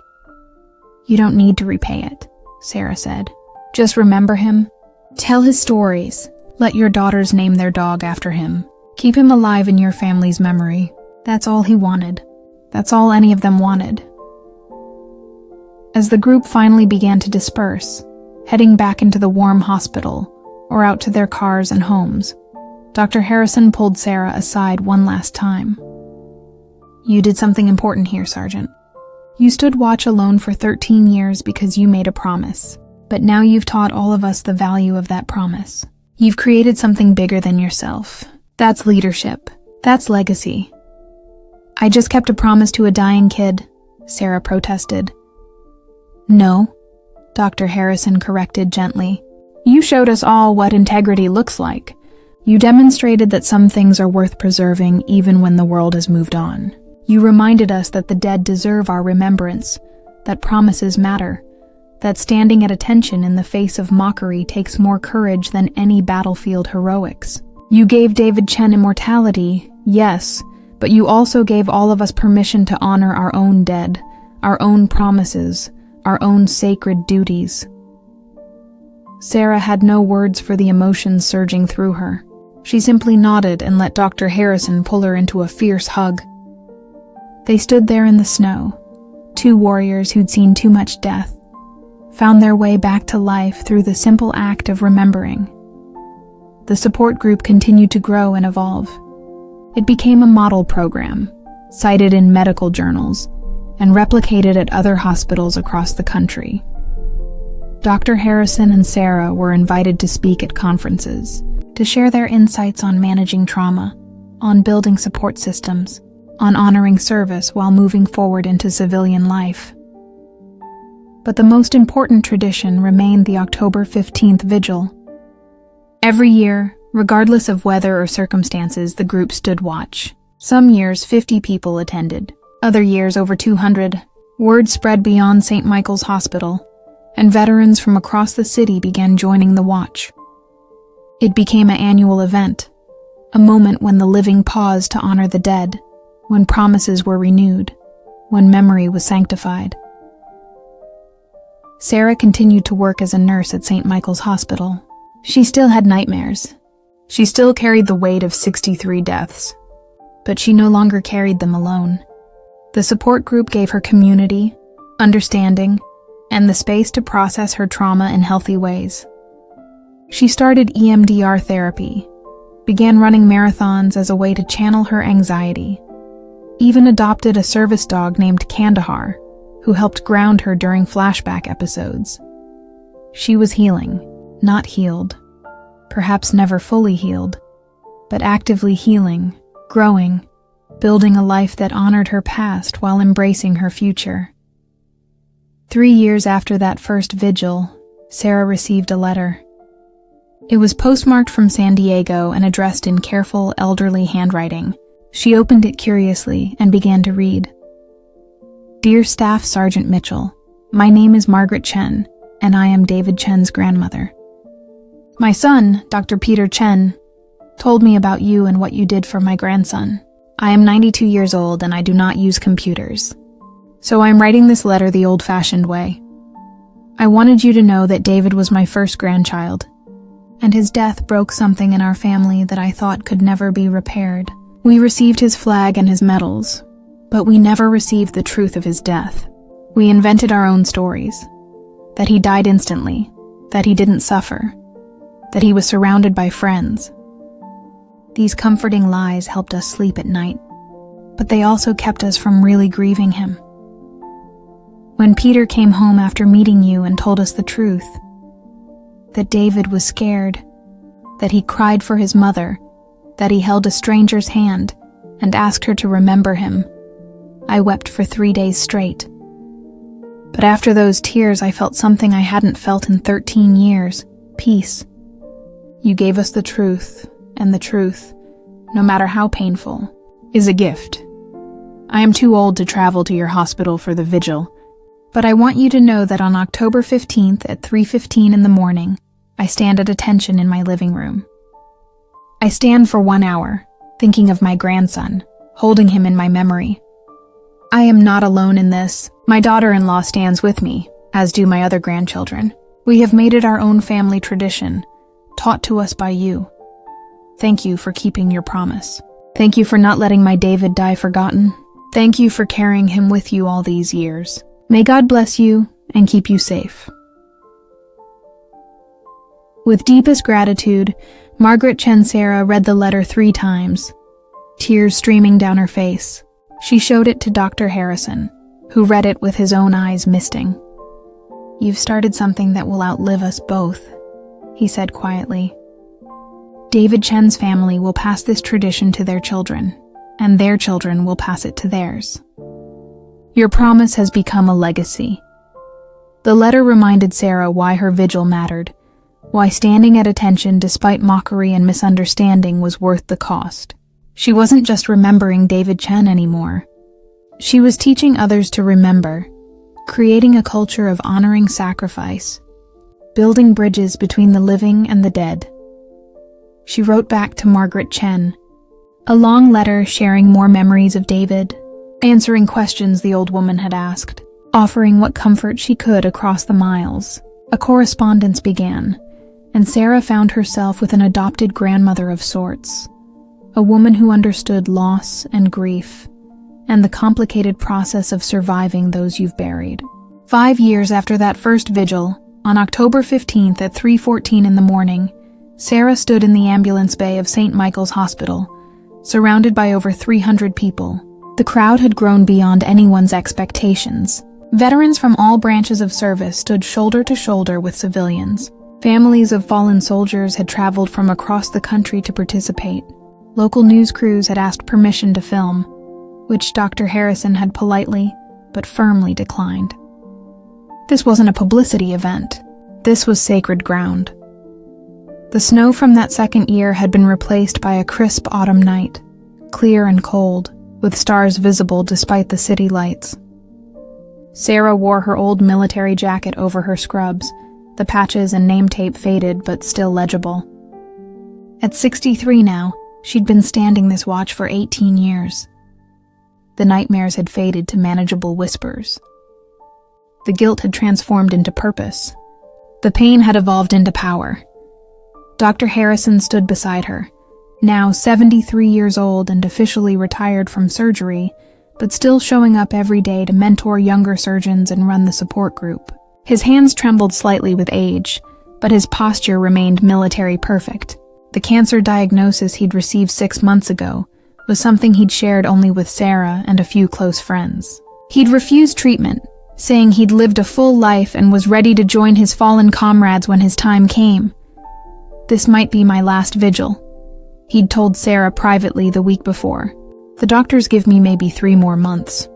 "You don't need to repay it," Sarah said. "Just remember him. Tell his stories. Let your daughters name their dog after him. Keep him alive in your family's memory. That's all he wanted. That's all any of them wanted." As the group finally began to disperse, heading back into the warm hospital or out to their cars and homes, Dr. Harrison pulled Sarah aside one last time. "You did something important here, Sergeant. You stood watch alone for 13 years because you made a promise, but now you've taught all of us the value of that promise. You've created something bigger than yourself. That's leadership. That's legacy." "I just kept a promise to a dying kid," Sarah protested. "No," Dr. Harrison corrected gently. "You showed us all what integrity looks like. You demonstrated that some things are worth preserving even when the world has moved on. You reminded us that the dead deserve our remembrance, that promises matter, that standing at attention in the face of mockery takes more courage than any battlefield heroics. You gave David Chen immortality, yes, but you also gave all of us permission to honor our own dead, our own promises, our own sacred duties." Sarah had no words for the emotions surging through her. She simply nodded and let Dr. Harrison pull her into a fierce hug. They stood there in the snow, two warriors who'd seen too much death, found their way back to life through the simple act of remembering. The support group continued to grow and evolve. It became a model program, cited in medical journals, and replicated at other hospitals across the country. Dr. Harrison and Sarah were invited to speak at conferences, to share their insights on managing trauma, on building support systems, on honoring service while moving forward into civilian life. But the most important tradition remained the October 15th vigil. Every year, regardless of weather or circumstances, the group stood watch. Some years, 50 people attended. Other years, over 200. Word spread beyond St. Michael's Hospital, and veterans from across the city began joining the watch. It became an annual event, a moment when the living paused to honor the dead, when promises were renewed, when memory was sanctified. Sarah continued to work as a nurse at St. Michael's Hospital. She still had nightmares. She still carried the weight of 63 deaths. But she no longer carried them alone. The support group gave her community, understanding, and the space to process her trauma in healthy ways. She started EMDR therapy, began running marathons as a way to channel her anxiety, even adopted a service dog named Kandahar, who helped ground her during flashback episodes. She was healing, not healed, perhaps never fully healed, but actively healing, growing, building a life that honored her past while embracing her future. 3 years after that first vigil, Sarah received a letter. It was postmarked from San Diego and addressed in careful, elderly handwriting. She opened it curiously and began to read. "Dear Staff Sergeant Mitchell, my name is Margaret Chen, and I am David Chen's grandmother. My son, Dr. Peter Chen, told me about you and what you did for my grandson. I am 92 years old and I do not use computers. So I'm writing this letter the old-fashioned way. I wanted you to know that David was my first grandchild, and his death broke something in our family that I thought could never be repaired. We received his flag and his medals, but we never received the truth of his death. We invented our own stories, that he died instantly, that he didn't suffer, that he was surrounded by friends. These comforting lies helped us sleep at night, but they also kept us from really grieving him. When Peter came home after meeting you and told us the truth, that David was scared, that he cried for his mother, that he held a stranger's hand and asked her to remember him, I wept for 3 days straight. But after those tears, I felt something I hadn't felt in 13 years, peace. You gave us the truth, and the truth, no matter how painful, is a gift. I am too old to travel to your hospital for the vigil, but I want you to know that on October 15th at 3:15 in the morning, I stand at attention in my living room. I stand for 1 hour, thinking of my grandson, holding him in my memory. I am not alone in this. My daughter-in-law stands with me, as do my other grandchildren. We have made it our own family tradition, taught to us by you. Thank you for keeping your promise. Thank you for not letting my David die forgotten. Thank you for carrying him with you all these years. May God bless you, and keep you safe. With deepest gratitude, Margaret Chen Sarah read the letter 3 times, tears streaming down her face. She showed it to Dr. Harrison, who read it with his own eyes misting. "You've started something that will outlive us both," he said quietly. "David Chen's family will pass this tradition to their children, and their children will pass it to theirs. Your promise has become a legacy." The letter reminded Sarah why her vigil mattered, why standing at attention despite mockery and misunderstanding was worth the cost. She wasn't just remembering David Chen anymore. She was teaching others to remember, creating a culture of honoring sacrifice, building bridges between the living and the dead. She wrote back to Margaret Chen, a long letter sharing more memories of David, answering questions the old woman had asked, offering what comfort she could across the miles. A correspondence began, and Sarah found herself with an adopted grandmother of sorts, a woman who understood loss and grief, and the complicated process of surviving those you've buried. 5 years after that first vigil, on October 15th at 3:14 in the morning, Sarah stood in the ambulance bay of St. Michael's Hospital, surrounded by over 300 people. The crowd had grown beyond anyone's expectations. Veterans from all branches of service stood shoulder to shoulder with civilians. Families of fallen soldiers had traveled from across the country to participate. Local news crews had asked permission to film, which Dr. Harrison had politely but firmly declined. This wasn't a publicity event. This was sacred ground. The snow from that second year had been replaced by a crisp autumn night, clear and cold, with stars visible despite the city lights. Sarah wore her old military jacket over her scrubs, the patches and name tape faded but still legible. At 63 now, she'd been standing this watch for 18 years. The nightmares had faded to manageable whispers. The guilt had transformed into purpose. The pain had evolved into power. Dr. Harrison stood beside her, now 73 years old and officially retired from surgery, but still showing up every day to mentor younger surgeons and run the support group. His hands trembled slightly with age, but his posture remained military perfect. The cancer diagnosis he'd received 6 months ago was something he'd shared only with Sarah and a few close friends. He'd refused treatment, saying he'd lived a full life and was ready to join his fallen comrades when his time came. "This might be my last vigil," he'd told Sarah privately the week before. "The doctors give me maybe 3 more months,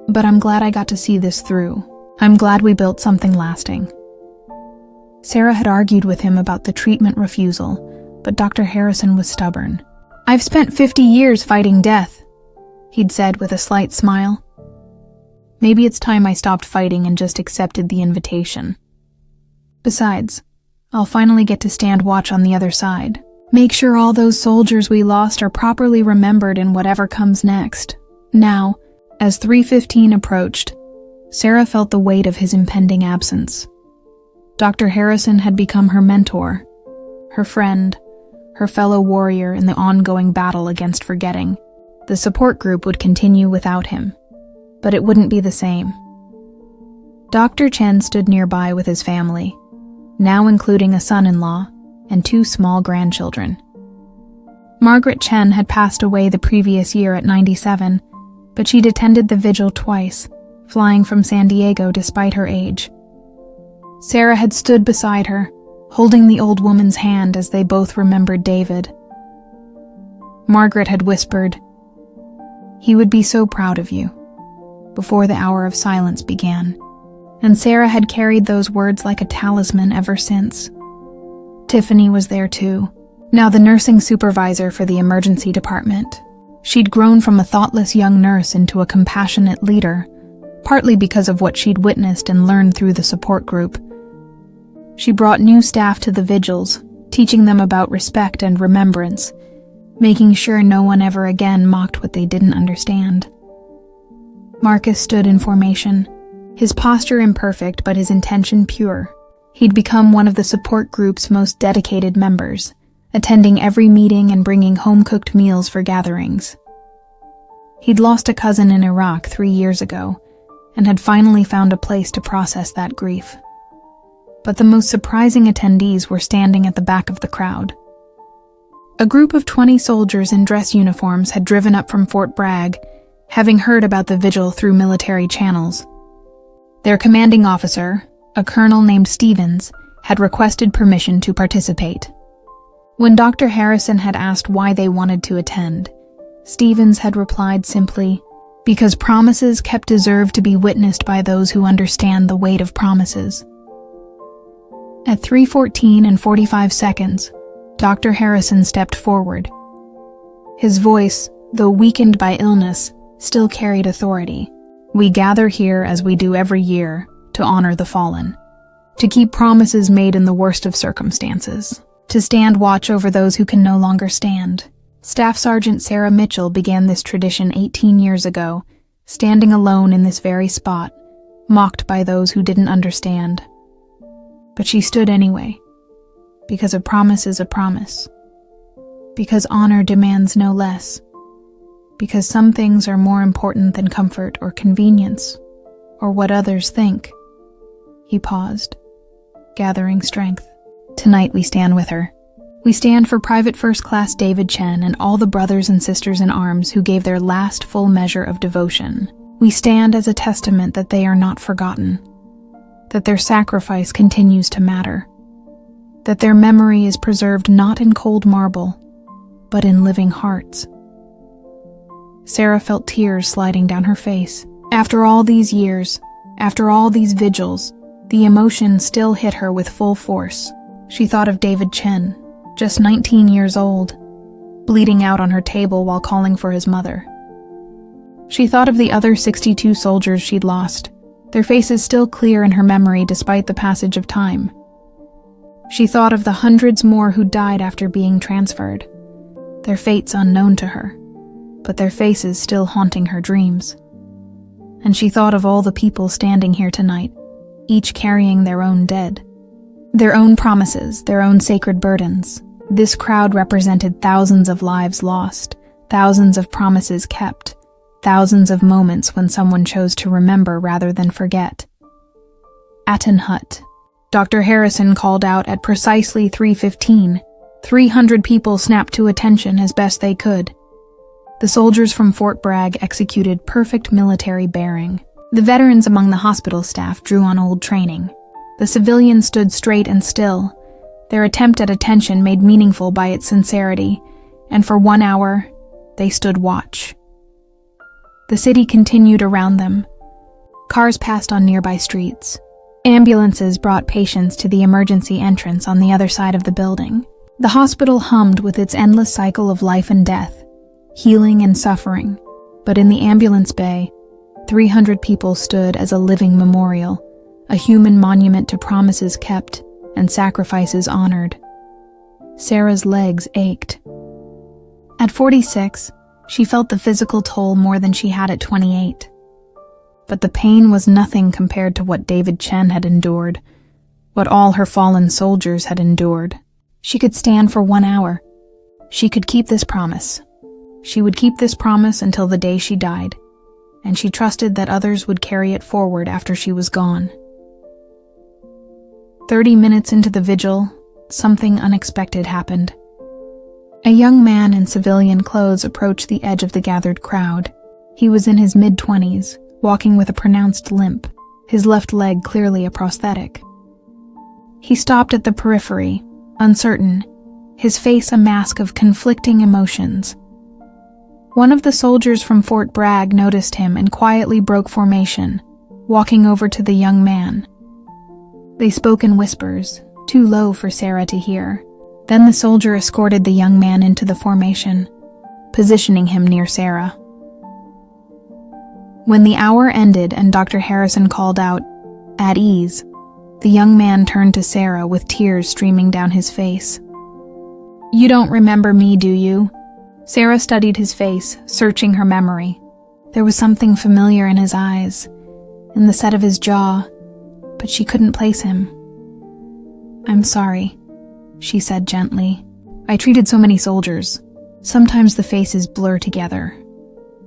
but I'm glad I got to see this through. I'm glad we built something lasting." Sarah had argued with him about the treatment refusal, but Dr. Harrison was stubborn. "I've spent 50 years fighting death," he'd said with a slight smile. "Maybe it's time I stopped fighting and just accepted the invitation. Besides, I'll finally get to stand watch on the other side. Make sure all those soldiers we lost are properly remembered in whatever comes next." Now, as 3:15 approached, Sarah felt the weight of his impending absence. Dr. Harrison had become her mentor, her friend, her fellow warrior in the ongoing battle against forgetting. The support group would continue without him, but it wouldn't be the same. Dr. Chen stood nearby with his family, now including a son-in-law and 2 small grandchildren. Margaret Chen had passed away the previous year at 97, but she'd attended the vigil twice, flying from San Diego despite her age. Sarah had stood beside her, holding the old woman's hand as they both remembered David. Margaret had whispered, "He would be so proud of you," before the hour of silence began, and Sarah had carried those words like a talisman ever since. Tiffany was there too, now the nursing supervisor for the emergency department. She'd grown from a thoughtless young nurse into a compassionate leader, partly because of what she'd witnessed and learned through the support group. She brought new staff to the vigils, teaching them about respect and remembrance, making sure no one ever again mocked what they didn't understand. Marcus stood in formation, his posture imperfect but his intention pure. He'd become one of the support group's most dedicated members, attending every meeting and bringing home-cooked meals for gatherings. He'd lost a cousin in Iraq 3 years ago, and had finally found a place to process that grief. But the most surprising attendees were standing at the back of the crowd. A group of 20 soldiers in dress uniforms had driven up from Fort Bragg, having heard about the vigil through military channels. Their commanding officer, a colonel named Stevens, had requested permission to participate. When Dr. Harrison had asked why they wanted to attend, Stevens had replied simply, "Because promises kept deserve to be witnessed by those who understand the weight of promises." At 3:14 and 45 seconds, Dr. Harrison stepped forward. His voice, though weakened by illness, still carried authority. "We gather here as we do every year to honor the fallen, to keep promises made in the worst of circumstances, to stand watch over those who can no longer stand." Staff Sergeant Sarah Mitchell began this tradition 18 years ago, standing alone in this very spot, mocked by those who didn't understand. But she stood anyway, because a promise is a promise, because honor demands no less, because some things are more important than comfort or convenience, or what others think. He paused, gathering strength. Tonight we stand with her. We stand for Private First Class David Chen and all the brothers and sisters in arms who gave their last full measure of devotion. We stand as a testament that they are not forgotten, that their sacrifice continues to matter, that their memory is preserved not in cold marble, but in living hearts. Sarah felt tears sliding down her face. After all these years, after all these vigils, the emotion still hit her with full force. She thought of David Chen, just 19 years old, bleeding out on her table while calling for his mother. She thought of the other 62 soldiers she'd lost, their faces still clear in her memory despite the passage of time. She thought of the hundreds more who died after being transferred, their fates unknown to her, but their faces still haunting her dreams. And she thought of all the people standing here tonight, each carrying their own dead, their own promises, their own sacred burdens. This crowd represented thousands of lives lost, thousands of promises kept, thousands of moments when someone chose to remember rather than forget. Aten Hut. Dr. Harrison called out at precisely 3:15. 300 people snapped to attention as best they could. The soldiers from Fort Bragg executed perfect military bearing. The veterans among the hospital staff drew on old training. The civilians stood straight and still, their attempt at attention made meaningful by its sincerity, and for 1 hour, they stood watch. The city continued around them. Cars passed on nearby streets. Ambulances brought patients to the emergency entrance on the other side of the building. The hospital hummed with its endless cycle of life and death, healing and suffering. But in the ambulance bay, 300 people stood as a living memorial, a human monument to promises kept and sacrifices honored. Sarah's legs ached. At 46, she felt the physical toll more than she had at 28. But the pain was nothing compared to what David Chen had endured, what all her fallen soldiers had endured. She could stand for 1 hour. She could keep this promise. She would keep this promise until the day she died, and she trusted that others would carry it forward after she was gone. 30 minutes into the vigil, something unexpected happened. A young man in civilian clothes approached the edge of the gathered crowd. He was in his mid-20s, walking with a pronounced limp, his left leg clearly a prosthetic. He stopped at the periphery, uncertain, his face a mask of conflicting emotions. One of the soldiers from Fort Bragg noticed him and quietly broke formation, walking over to the young man. They spoke in whispers, too low for Sarah to hear. Then the soldier escorted the young man into the formation, positioning him near Sarah. When the hour ended and Dr. Harrison called out, "At ease," the young man turned to Sarah with tears streaming down his face. "You don't remember me, do you?" Sarah studied his face, searching her memory. There was something familiar in his eyes, in the set of his jaw, but she couldn't place him. "I'm sorry," she said gently. "I treated so many soldiers. Sometimes the faces blur together."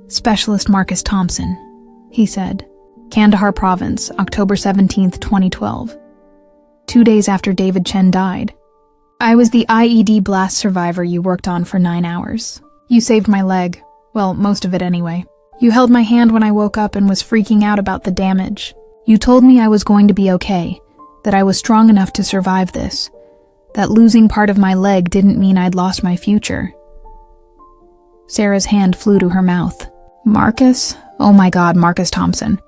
"Specialist Marcus Thompson," he said. Kandahar Province, October 17th, 2012. 2 days after David Chen died. I was the IED blast survivor you worked on for 9 hours. You saved my leg. Well, most of it anyway. You held my hand when I woke up and was freaking out about the damage. You told me I was going to be okay, that I was strong enough to survive this, that losing part of my leg didn't mean I'd lost my future. Sarah's hand flew to her mouth. Marcus? Oh my God, Marcus Thompson.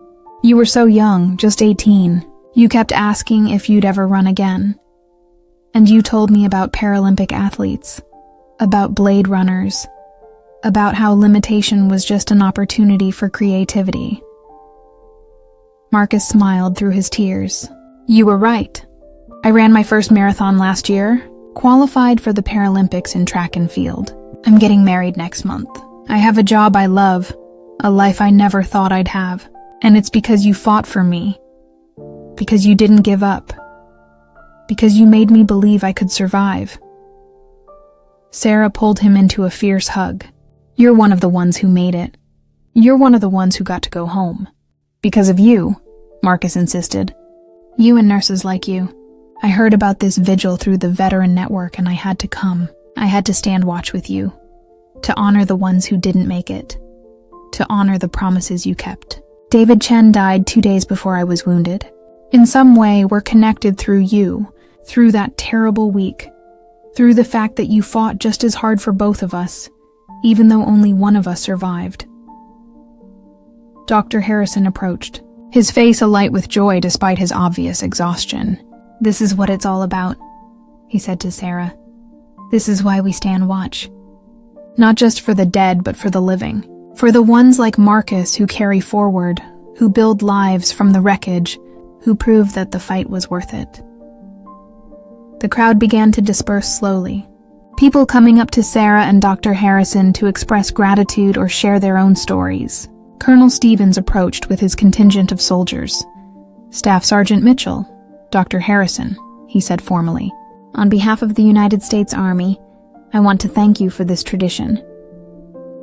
You were so young, just 18. You kept asking if you'd ever run again. And you told me about Paralympic athletes, about blade runners, about how limitation was just an opportunity for creativity. Marcus smiled through his tears. You were right. I ran my first marathon last year, qualified for the Paralympics in track and field. I'm getting married next month. I have a job I love, a life I never thought I'd have. And it's because you fought for me. Because you didn't give up. Because you made me believe I could survive. Sarah pulled him into a fierce hug. You're one of the ones who made it. You're one of the ones who got to go home. Because of you, Marcus insisted. You and nurses like you. I heard about this vigil through the veteran network and I had to come. I had to stand watch with you. To honor the ones who didn't make it. To honor the promises you kept. David Chen died 2 days before I was wounded. In some way, we're connected through you, through that terrible week, through the fact that you fought just as hard for both of us, even though only one of us survived. Dr. Harrison approached, his face alight with joy despite his obvious exhaustion. This is what it's all about, he said to Sarah. This is why we stand watch. Not just for the dead, but for the living. For the ones like Marcus who carry forward, who build lives from the wreckage, who prove that the fight was worth it. The crowd began to disperse slowly. People coming up to Sarah and Dr. Harrison to express gratitude or share their own stories. Colonel Stevens approached with his contingent of soldiers. Staff Sergeant Mitchell, Dr. Harrison, he said formally. On behalf of the United States Army, I want to thank you for this tradition.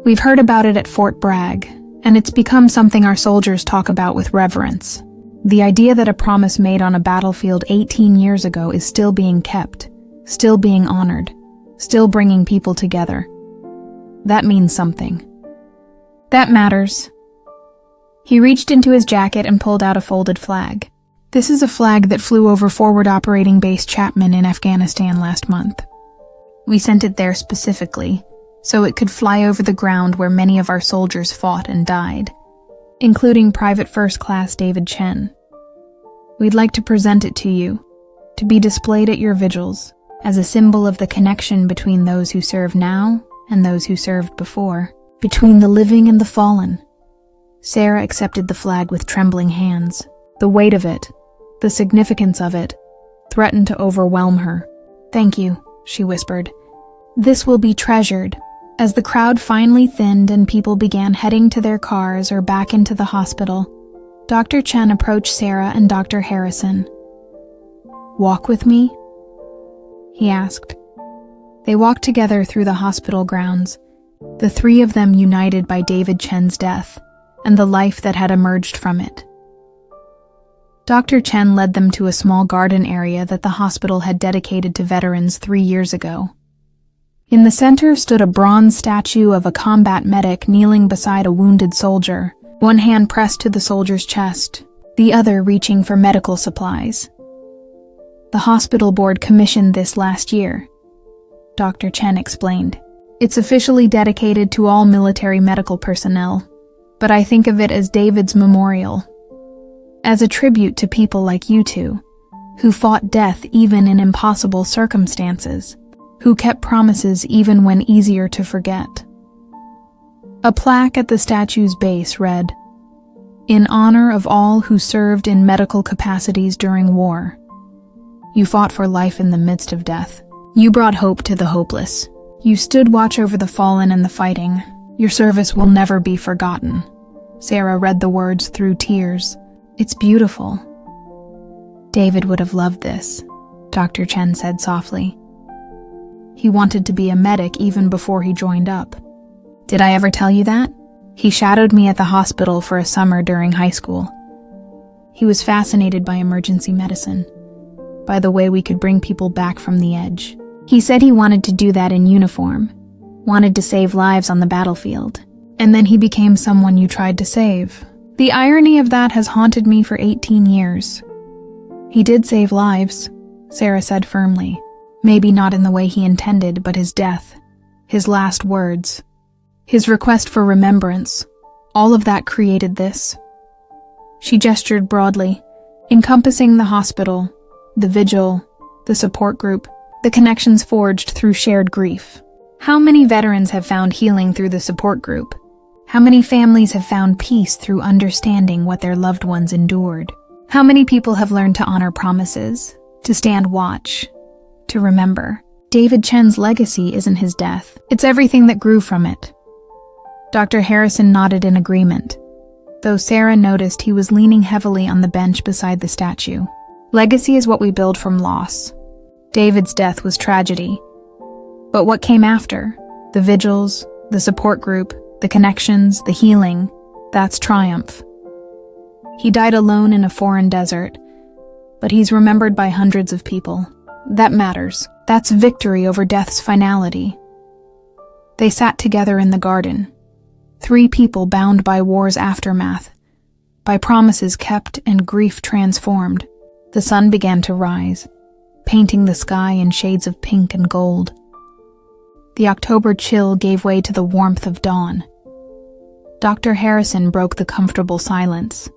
We've heard about it at Fort Bragg, and it's become something our soldiers talk about with reverence. The idea that a promise made on a battlefield 18 years ago is still being kept, still being honored, still bringing people together. That means something. That matters. He reached into his jacket and pulled out a folded flag. This is a flag that flew over Forward Operating Base Chapman in Afghanistan last month. We sent it there specifically, so it could fly over the ground where many of our soldiers fought and died, including Private First Class David Chen. We'd like to present it to you, to be displayed at your vigils, as a symbol of the connection between those who serve now and those who served before, between the living and the fallen. Sarah accepted the flag with trembling hands. The weight of it, the significance of it, threatened to overwhelm her. Thank you, she whispered. This will be treasured. As the crowd finally thinned and people began heading to their cars or back into the hospital, Dr. Chen approached Sarah and Dr. Harrison. Walk with me? He asked. They walked together through the hospital grounds, the three of them united by David Chen's death and the life that had emerged from it. Dr. Chen led them to a small garden area that the hospital had dedicated to veterans 3 years ago. In the center stood a bronze statue of a combat medic kneeling beside a wounded soldier, one hand pressed to the soldier's chest, the other reaching for medical supplies. The hospital board commissioned this last year, Dr. Chen explained. It's officially dedicated to all military medical personnel, but I think of it as David's memorial, as a tribute to people like you two, who fought death even in impossible circumstances, who kept promises even when easier to forget. A plaque at the statue's base read, "In honor of all who served in medical capacities during war. You fought for life in the midst of death. You brought hope to the hopeless. You stood watch over the fallen and the fighting. Your service will never be forgotten." Sarah read the words through tears. It's beautiful. David would have loved this, Dr. Chen said softly. He wanted to be a medic even before he joined up. Did I ever tell you that? He shadowed me at the hospital for a summer during high school. He was fascinated by emergency medicine, by the way we could bring people back from the edge. He said he wanted to do that in uniform, wanted to save lives on the battlefield. And then he became someone you tried to save. The irony of that has haunted me for 18 years. He did save lives, Sarah said firmly. Maybe not in the way he intended, but his death, his last words, his request for remembrance, all of that created this. She gestured broadly, encompassing the hospital, the vigil, the support group, the connections forged through shared grief. How many veterans have found healing through the support group? How many families have found peace through understanding what their loved ones endured? How many people have learned to honor promises, to stand watch, to remember? David Chen's legacy isn't his death. It's everything that grew from it. Dr. Harrison nodded in agreement, though Sarah noticed he was leaning heavily on the bench beside the statue. Legacy is what we build from loss. David's death was tragedy. But what came after? The vigils, the support group, the connections, the healing, that's triumph. He died alone in a foreign desert, but he's remembered by hundreds of people. That matters. That's victory over death's finality. They sat together in the garden. 3 people bound by war's aftermath, by promises kept and grief transformed. The sun began to rise, painting the sky in shades of pink and gold. The October chill gave way to the warmth of dawn. Dr. Harrison broke the comfortable silence.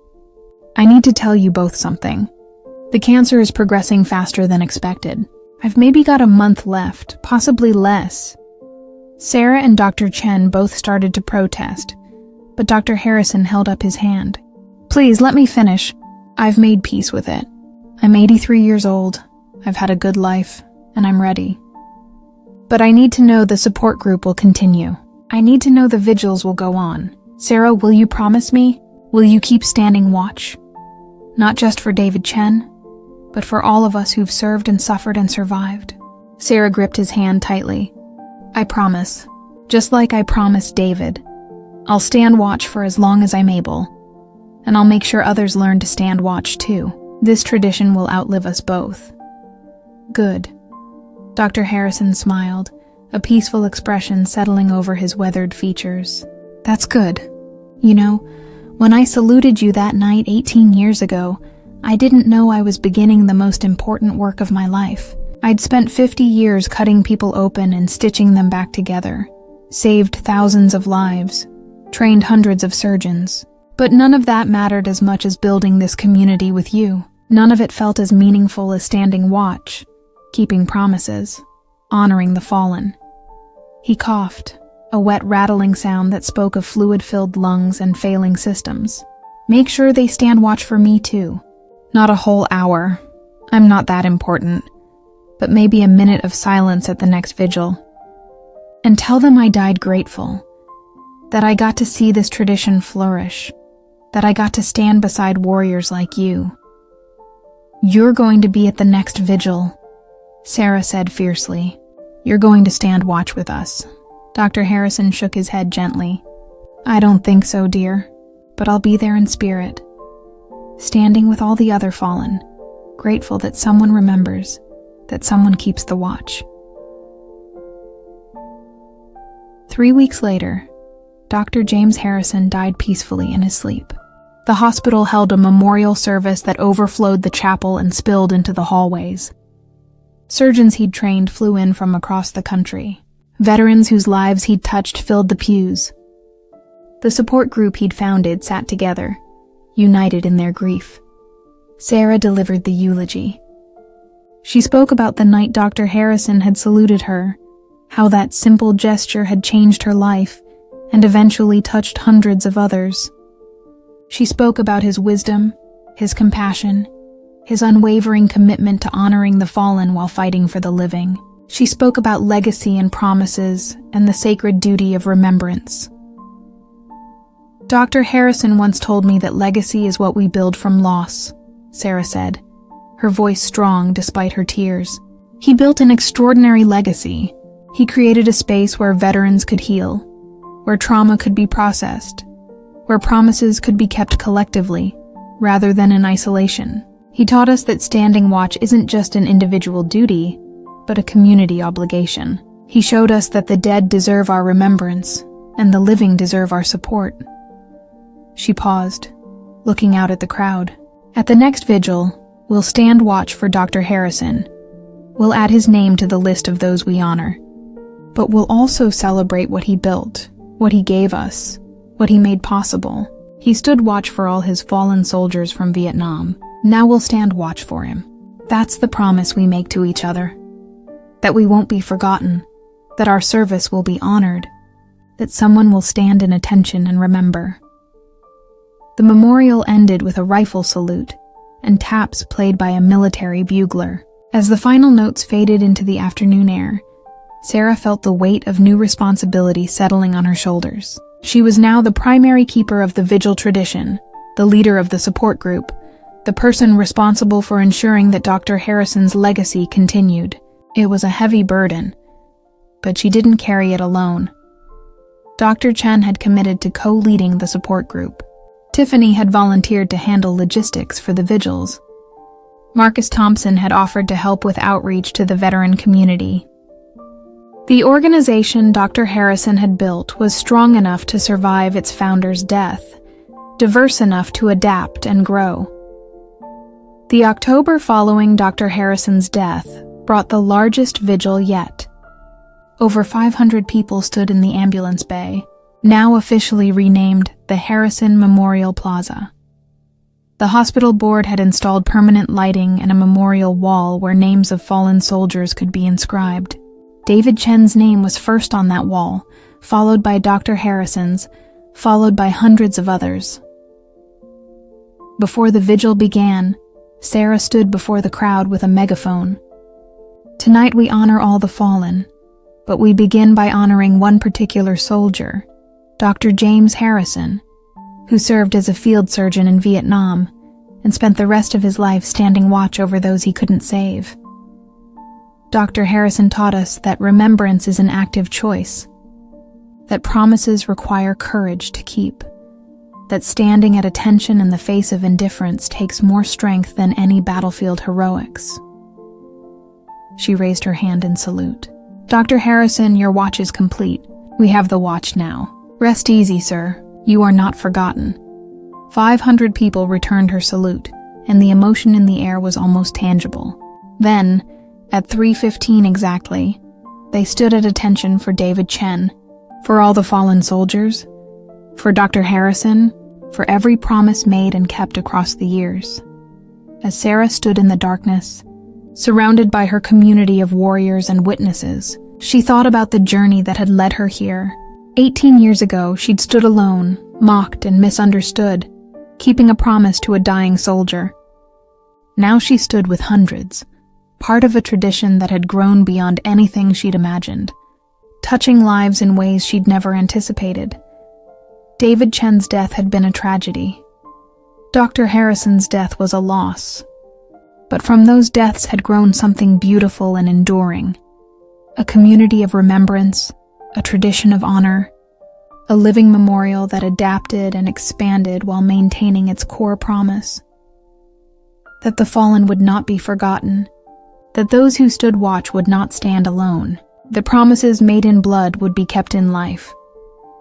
I need to tell you both something. The cancer is progressing faster than expected. I've maybe got a month left, possibly less. Sarah and Dr. Chen both started to protest, but Dr. Harrison held up his hand. Please, let me finish. I've made peace with it. I'm 83 years old. I've had a good life, and I'm ready. But I need to know the support group will continue. I need to know the vigils will go on. Sarah, will you promise me? Will you keep standing watch? Not just for David Chen, but for all of us who've served and suffered and survived. Sarah gripped his hand tightly. I promise. Just like I promised David. I'll stand watch for as long as I'm able. And I'll make sure others learn to stand watch too. This tradition will outlive us both. Good. Dr. Harrison smiled, a peaceful expression settling over his weathered features. That's good. You know, when I saluted you that night 18 years ago, I didn't know I was beginning the most important work of my life. I'd spent 50 years cutting people open and stitching them back together, saved thousands of lives, trained hundreds of surgeons. But none of that mattered as much as building this community with you. None of it felt as meaningful as standing watch, keeping promises, honoring the fallen. He coughed, a wet rattling sound that spoke of fluid-filled lungs and failing systems. Make sure they stand watch for me too. Not a whole hour. I'm not that important. But maybe a minute of silence at the next vigil. And tell them I died grateful. That I got to see this tradition flourish. That I got to stand beside warriors like you. You're going to be at the next vigil, Sarah said fiercely. You're going to stand watch with us. Dr. Harrison shook his head gently. I don't think so, dear, but I'll be there in spirit. Standing with all the other fallen, grateful that someone remembers, that someone keeps the watch. 3 weeks later, Dr. James Harrison died peacefully in his sleep. The hospital held a memorial service that overflowed the chapel and spilled into the hallways. Surgeons he'd trained flew in from across the country. Veterans whose lives he'd touched filled the pews. The support group he'd founded sat together, united in their grief. Sarah delivered the eulogy. She spoke about the night Dr. Harrison had saluted her, how that simple gesture had changed her life and eventually touched hundreds of others. She spoke about his wisdom, his compassion, his unwavering commitment to honoring the fallen while fighting for the living. She spoke about legacy and promises and the sacred duty of remembrance. Dr. Harrison once told me that legacy is what we build from loss, Sarah said, her voice strong despite her tears. He built an extraordinary legacy. He created a space where veterans could heal, where trauma could be processed, where promises could be kept collectively, rather than in isolation. He taught us that standing watch isn't just an individual duty, but a community obligation. He showed us that the dead deserve our remembrance, and the living deserve our support. She paused, looking out at the crowd. At the next vigil, we'll stand watch for Dr. Harrison. We'll add his name to the list of those we honor. But we'll also celebrate what he built, what he gave us, what he made possible. He stood watch for all his fallen soldiers from Vietnam. Now we'll stand watch for him. That's the promise we make to each other. That we won't be forgotten, that our service will be honored, that someone will stand in attention and remember. The memorial ended with a rifle salute and taps played by a military bugler. As the final notes faded into the afternoon air, Sarah felt the weight of new responsibility settling on her shoulders. She was now the primary keeper of the vigil tradition, the leader of the support group, the person responsible for ensuring that Dr. Harrison's legacy continued. It was a heavy burden, but she didn't carry it alone. Dr. Chen had committed to co-leading the support group. Tiffany had volunteered to handle logistics for the vigils. Marcus Thompson had offered to help with outreach to the veteran community. The organization Dr. Harrison had built was strong enough to survive its founder's death, diverse enough to adapt and grow. The October following Dr. Harrison's death brought the largest vigil yet. Over 500 people stood in the ambulance bay, now officially renamed the Harrison Memorial Plaza. The hospital board had installed permanent lighting and a memorial wall where names of fallen soldiers could be inscribed. David Chen's name was first on that wall, followed by Dr. Harrison's, followed by hundreds of others. Before the vigil began, Sarah stood before the crowd with a megaphone. Tonight we honor all the fallen, but we begin by honoring one particular soldier, Dr. James Harrison, who served as a field surgeon in Vietnam and spent the rest of his life standing watch over those he couldn't save. Dr. Harrison taught us that remembrance is an active choice, that promises require courage to keep, that standing at attention in the face of indifference takes more strength than any battlefield heroics. She raised her hand in salute. Dr. Harrison, your watch is complete. We have the watch now. Rest easy, sir. You are not forgotten. 500 people returned her salute, and the emotion in the air was almost tangible. Then, at 3:15 exactly, they stood at attention for David Chen, for all the fallen soldiers, for Dr. Harrison, for every promise made and kept across the years. As Sarah stood in the darkness, surrounded by her community of warriors and witnesses, she thought about the journey that had led her here. 18 years ago, she'd stood alone, mocked and misunderstood, keeping a promise to a dying soldier. Now she stood with hundreds, part of a tradition that had grown beyond anything she'd imagined, touching lives in ways she'd never anticipated. David Chen's death had been a tragedy. Dr. Harrison's death was a loss. But from those deaths had grown something beautiful and enduring. A community of remembrance, a tradition of honor, a living memorial that adapted and expanded while maintaining its core promise. That the fallen would not be forgotten, that those who stood watch would not stand alone. The promises made in blood would be kept in life.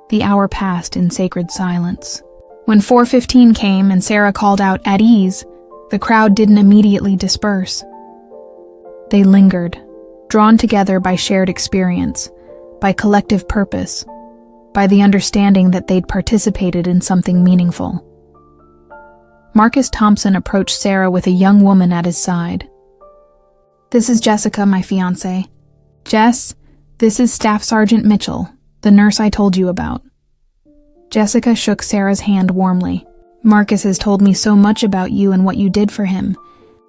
The hour passed in sacred silence. When 4:15 came and Sarah called out, "At ease," the crowd didn't immediately disperse. They lingered, drawn together by shared experience, by collective purpose, by the understanding that they'd participated in something meaningful. Marcus Thompson approached Sarah with a young woman at his side. "This is Jessica, my fiancée. Jess, this is Staff Sergeant Mitchell, the nurse I told you about." Jessica shook Sarah's hand warmly. "Marcus has told me so much about you and what you did for him.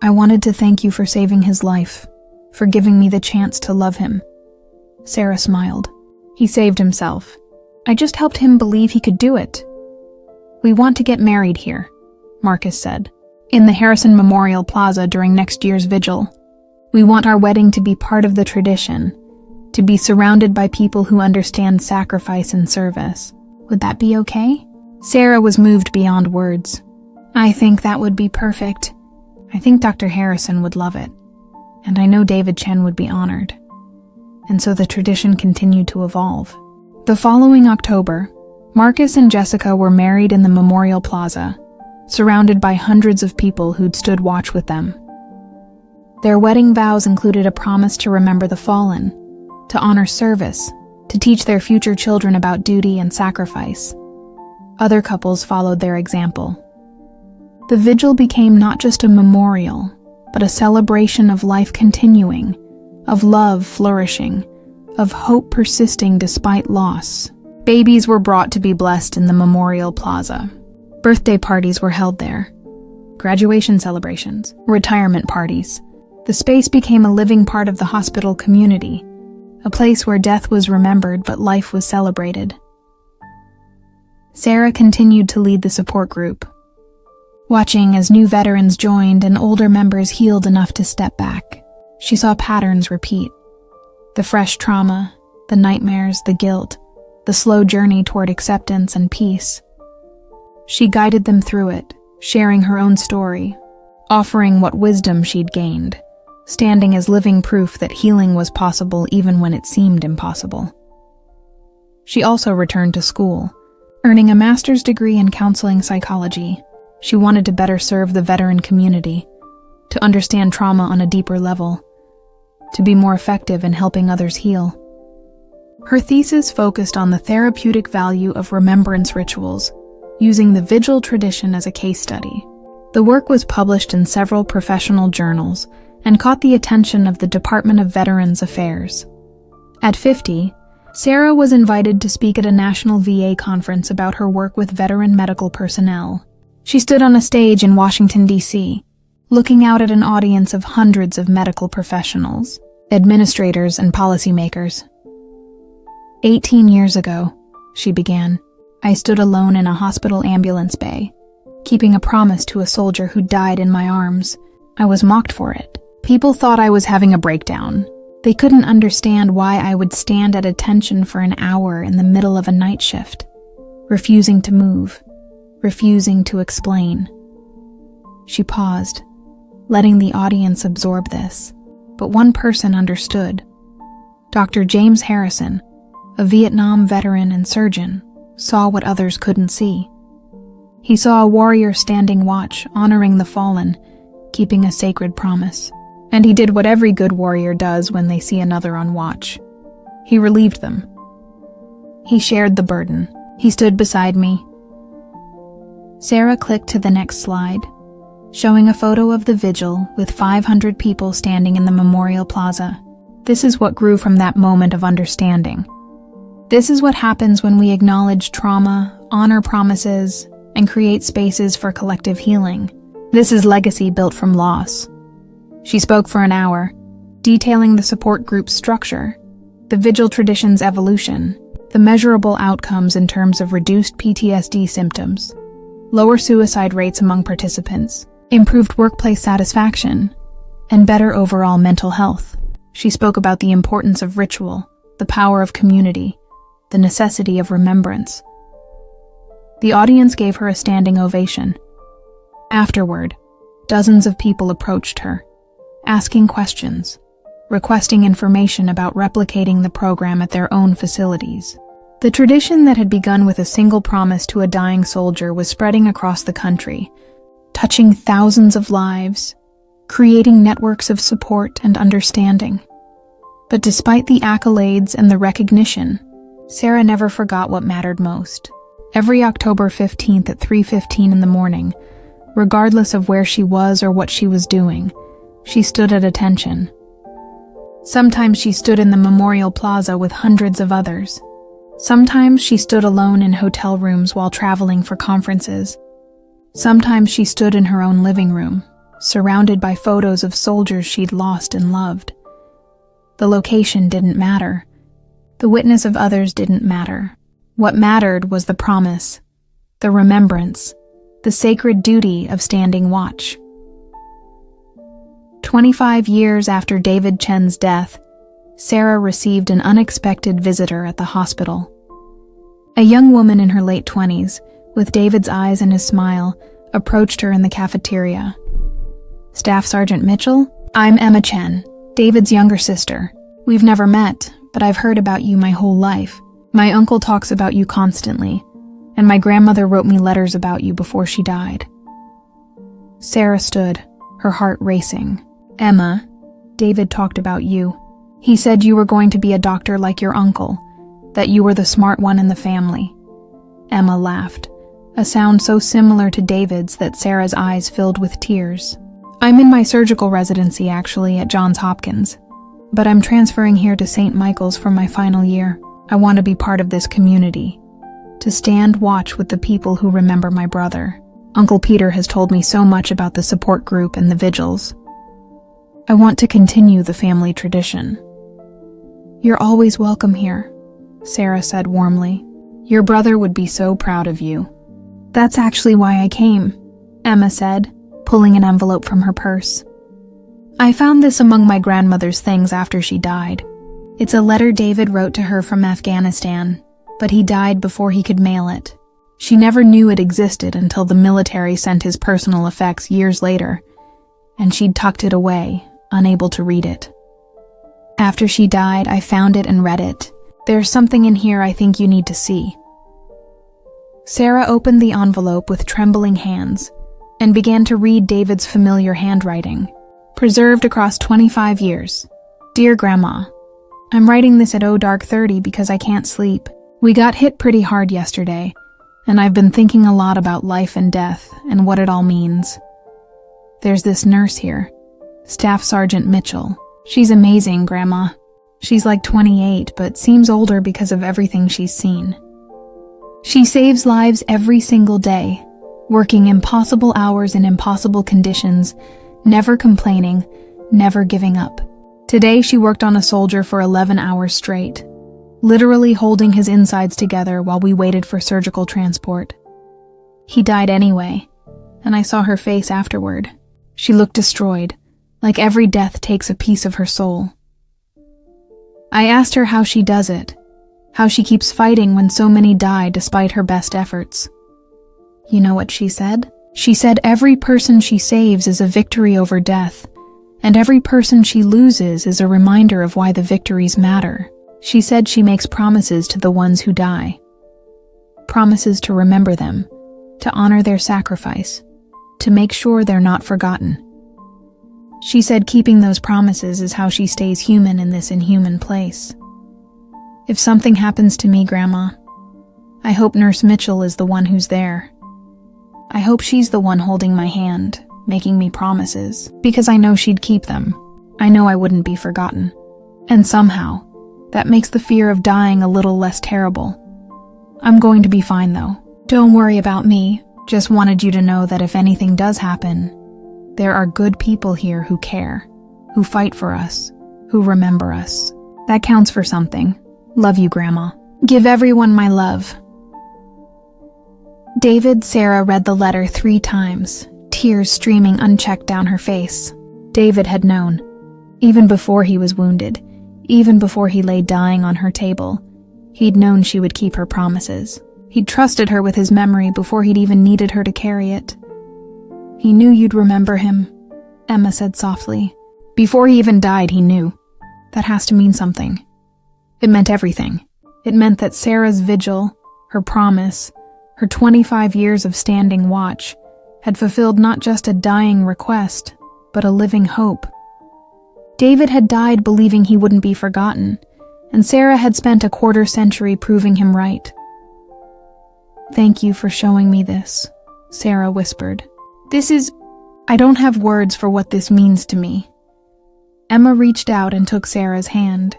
I wanted to thank you for saving his life, for giving me the chance to love him." Sarah smiled. "He saved himself. I just helped him believe he could do it." "We want to get married here," Marcus said, "in the Harrison Memorial Plaza during next year's vigil. We want our wedding to be part of the tradition, to be surrounded by people who understand sacrifice and service. Would that be okay?" Sarah was moved beyond words. I think that would be perfect. I think Dr. Harrison would love it. And I know David Chen would be honored. And so the tradition continued to evolve. The following October, Marcus and Jessica were married in the Memorial Plaza, surrounded by hundreds of people who'd stood watch with them. Their wedding vows included a promise to remember the fallen, to honor service, to teach their future children about duty and sacrifice. Other couples followed their example. The vigil became not just a memorial, but a celebration of life continuing, of love flourishing, of hope persisting despite loss. Babies were brought to be blessed in the Memorial Plaza. Birthday parties were held there. Graduation celebrations, retirement parties. The space became a living part of the hospital community, a place where death was remembered but life was celebrated. Sarah continued to lead the support group, watching as new veterans joined and older members healed enough to step back. She saw patterns repeat. The fresh trauma, the nightmares, the guilt, the slow journey toward acceptance and peace. She guided them through it, sharing her own story, offering what wisdom she'd gained, standing as living proof that healing was possible even when it seemed impossible. She also returned to school, earning a master's degree in counseling psychology. She wanted to better serve the veteran community, to understand trauma on a deeper level, to be more effective in helping others heal. Her thesis focused on the therapeutic value of remembrance rituals, using the vigil tradition as a case study. The work was published in several professional journals and caught the attention of the Department of Veterans Affairs. At 50, Sarah was invited to speak at a national VA conference about her work with veteran medical personnel. She stood on a stage in Washington, D.C., looking out at an audience of hundreds of medical professionals, administrators, and policymakers. 18 years ago, she began, I stood alone in a hospital ambulance bay, keeping a promise to a soldier who died in my arms. I was mocked for it. People thought I was having a breakdown. They couldn't understand why I would stand at attention for an hour in the middle of a night shift, refusing to move, refusing to explain. She paused, letting the audience absorb this. But one person understood. Dr. James Harrison, a Vietnam veteran and surgeon, saw what others couldn't see. He saw a warrior standing watch, honoring the fallen, keeping a sacred promise. And he did what every good warrior does when they see another on watch. He relieved them. He shared the burden. He stood beside me. Sarah clicked to the next slide, showing a photo of the vigil with 500 people standing in the Memorial Plaza. This is what grew from that moment of understanding. This is what happens when we acknowledge trauma, honor promises, and create spaces for collective healing. This is legacy built from loss. She spoke for an hour, detailing the support group's structure, the vigil tradition's evolution, the measurable outcomes in terms of reduced PTSD symptoms, lower suicide rates among participants, improved workplace satisfaction, and better overall mental health. She spoke about the importance of ritual, the power of community, the necessity of remembrance. The audience gave her a standing ovation. Afterward, dozens of people approached her, asking questions, requesting information about replicating the program at their own facilities. The tradition that had begun with a single promise to a dying soldier was spreading across the country, touching thousands of lives, creating networks of support and understanding. But despite the accolades and the recognition, Sarah never forgot what mattered most. Every October 15th at 3:15 in the morning, regardless of where she was or what she was doing, she stood at attention. Sometimes she stood in the Memorial Plaza with hundreds of others. Sometimes she stood alone in hotel rooms while traveling for conferences. Sometimes she stood in her own living room, surrounded by photos of soldiers she'd lost and loved. The location didn't matter. The witness of others didn't matter. What mattered was the promise, the remembrance, the sacred duty of standing watch. 25 years after David Chen's death, Sarah received an unexpected visitor at the hospital. A young woman in her late 20s, with David's eyes and his smile, approached her in the cafeteria. "Staff Sergeant Mitchell? I'm Emma Chen, David's younger sister. We've never met, but I've heard about you my whole life. My uncle talks about you constantly, and my grandmother wrote me letters about you before she died." Sarah stood, her heart racing. "Emma, David talked about you. He said you were going to be a doctor like your uncle, that you were the smart one in the family." Emma laughed, a sound so similar to David's that Sarah's eyes filled with tears. "I'm in my surgical residency, actually, at Johns Hopkins. But I'm transferring here to St. Michael's for my final year. I want to be part of this community, to stand watch with the people who remember my brother. Uncle Peter has told me so much about the support group and the vigils. I want to continue the family tradition." "You're always welcome here," Sarah said warmly. "Your brother would be so proud of you." "That's actually why I came," Emma said, pulling an envelope from her purse. "I found this among my grandmother's things after she died. It's a letter David wrote to her from Afghanistan, but he died before he could mail it. She never knew it existed until the military sent his personal effects years later, and she'd tucked it away, unable to read it. After she died, I found it and read it. There's something in here I think you need to see." Sarah opened the envelope with trembling hands and began to read David's familiar handwriting, preserved across 25 years. "Dear Grandma, I'm writing this at 0:30 because I can't sleep. We got hit pretty hard yesterday, and I've been thinking a lot about life and death and what it all means. There's this nurse here, Staff Sergeant Mitchell. She's amazing, Grandma. She's like 28, but seems older because of everything she's seen. She saves lives every single day, working impossible hours in impossible conditions, never complaining, never giving up. Today she worked on a soldier for 11 hours straight, literally holding his insides together while we waited for surgical transport. He died anyway, and I saw her face afterward. She looked destroyed, like every death takes a piece of her soul. I asked her how she does it, how she keeps fighting when so many die despite her best efforts. You know what she said? She said every person she saves is a victory over death, and every person she loses is a reminder of why the victories matter. She said she makes promises to the ones who die. Promises to remember them, to honor their sacrifice, to make sure they're not forgotten. She said keeping those promises is how she stays human in this inhuman place. If something happens to me, Grandma, I hope Nurse Mitchell is the one who's there. I hope she's the one holding my hand, making me promises, because I know she'd keep them. I know I wouldn't be forgotten. And somehow, that makes the fear of dying a little less terrible. I'm going to be fine, though. Don't worry about me. Just wanted you to know that if anything does happen, there are good people here who care, who fight for us, who remember us. That counts for something. Love you, Grandma. Give everyone my love." Sarah read the letter 3 times, tears streaming unchecked down her face. David had known. Even before he was wounded, even before he lay dying on her table, he'd known she would keep her promises. He'd trusted her with his memory before he'd even needed her to carry it. "He knew you'd remember him," Emma said softly. "Before he even died, he knew. That has to mean something." It meant everything. It meant that Sarah's vigil, her promise, her 25 years of standing watch, had fulfilled not just a dying request, but a living hope. David had died believing he wouldn't be forgotten, and Sarah had spent a quarter century proving him right. "Thank you for showing me this," Sarah whispered. I don't have words for what this means to me." Emma reached out and took Sarah's hand.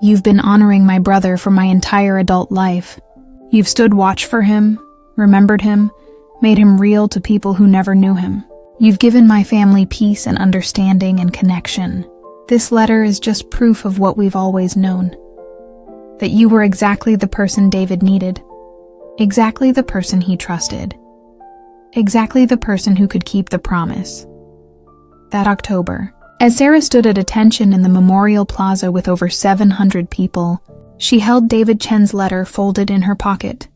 "You've been honoring my brother for my entire adult life. You've stood watch for him, remembered him, made him real to people who never knew him. You've given my family peace and understanding and connection. This letter is just proof of what we've always known. That you were exactly the person David needed. Exactly the person he trusted. Exactly the person who could keep the promise." That October, as Sarah stood at attention in the Memorial Plaza with over 700 people, she held David Chen's letter folded in her pocket.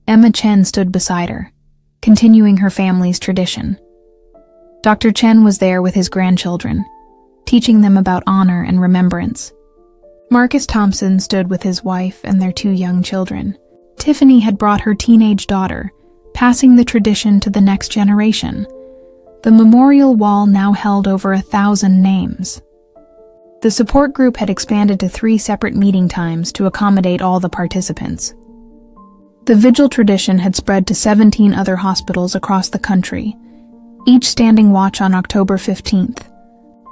Emma Chen stood beside her, continuing her family's tradition. Dr. Chen was there with his grandchildren, teaching them about honor and remembrance. Marcus Thompson stood with his wife and their 2 young children. Tiffany had brought her teenage daughter, passing the tradition to the next generation. The memorial wall now held over 1,000 names. The support group had expanded to 3 separate meeting times to accommodate all the participants. The vigil tradition had spread to 17 other hospitals across the country, each standing watch on October 15th,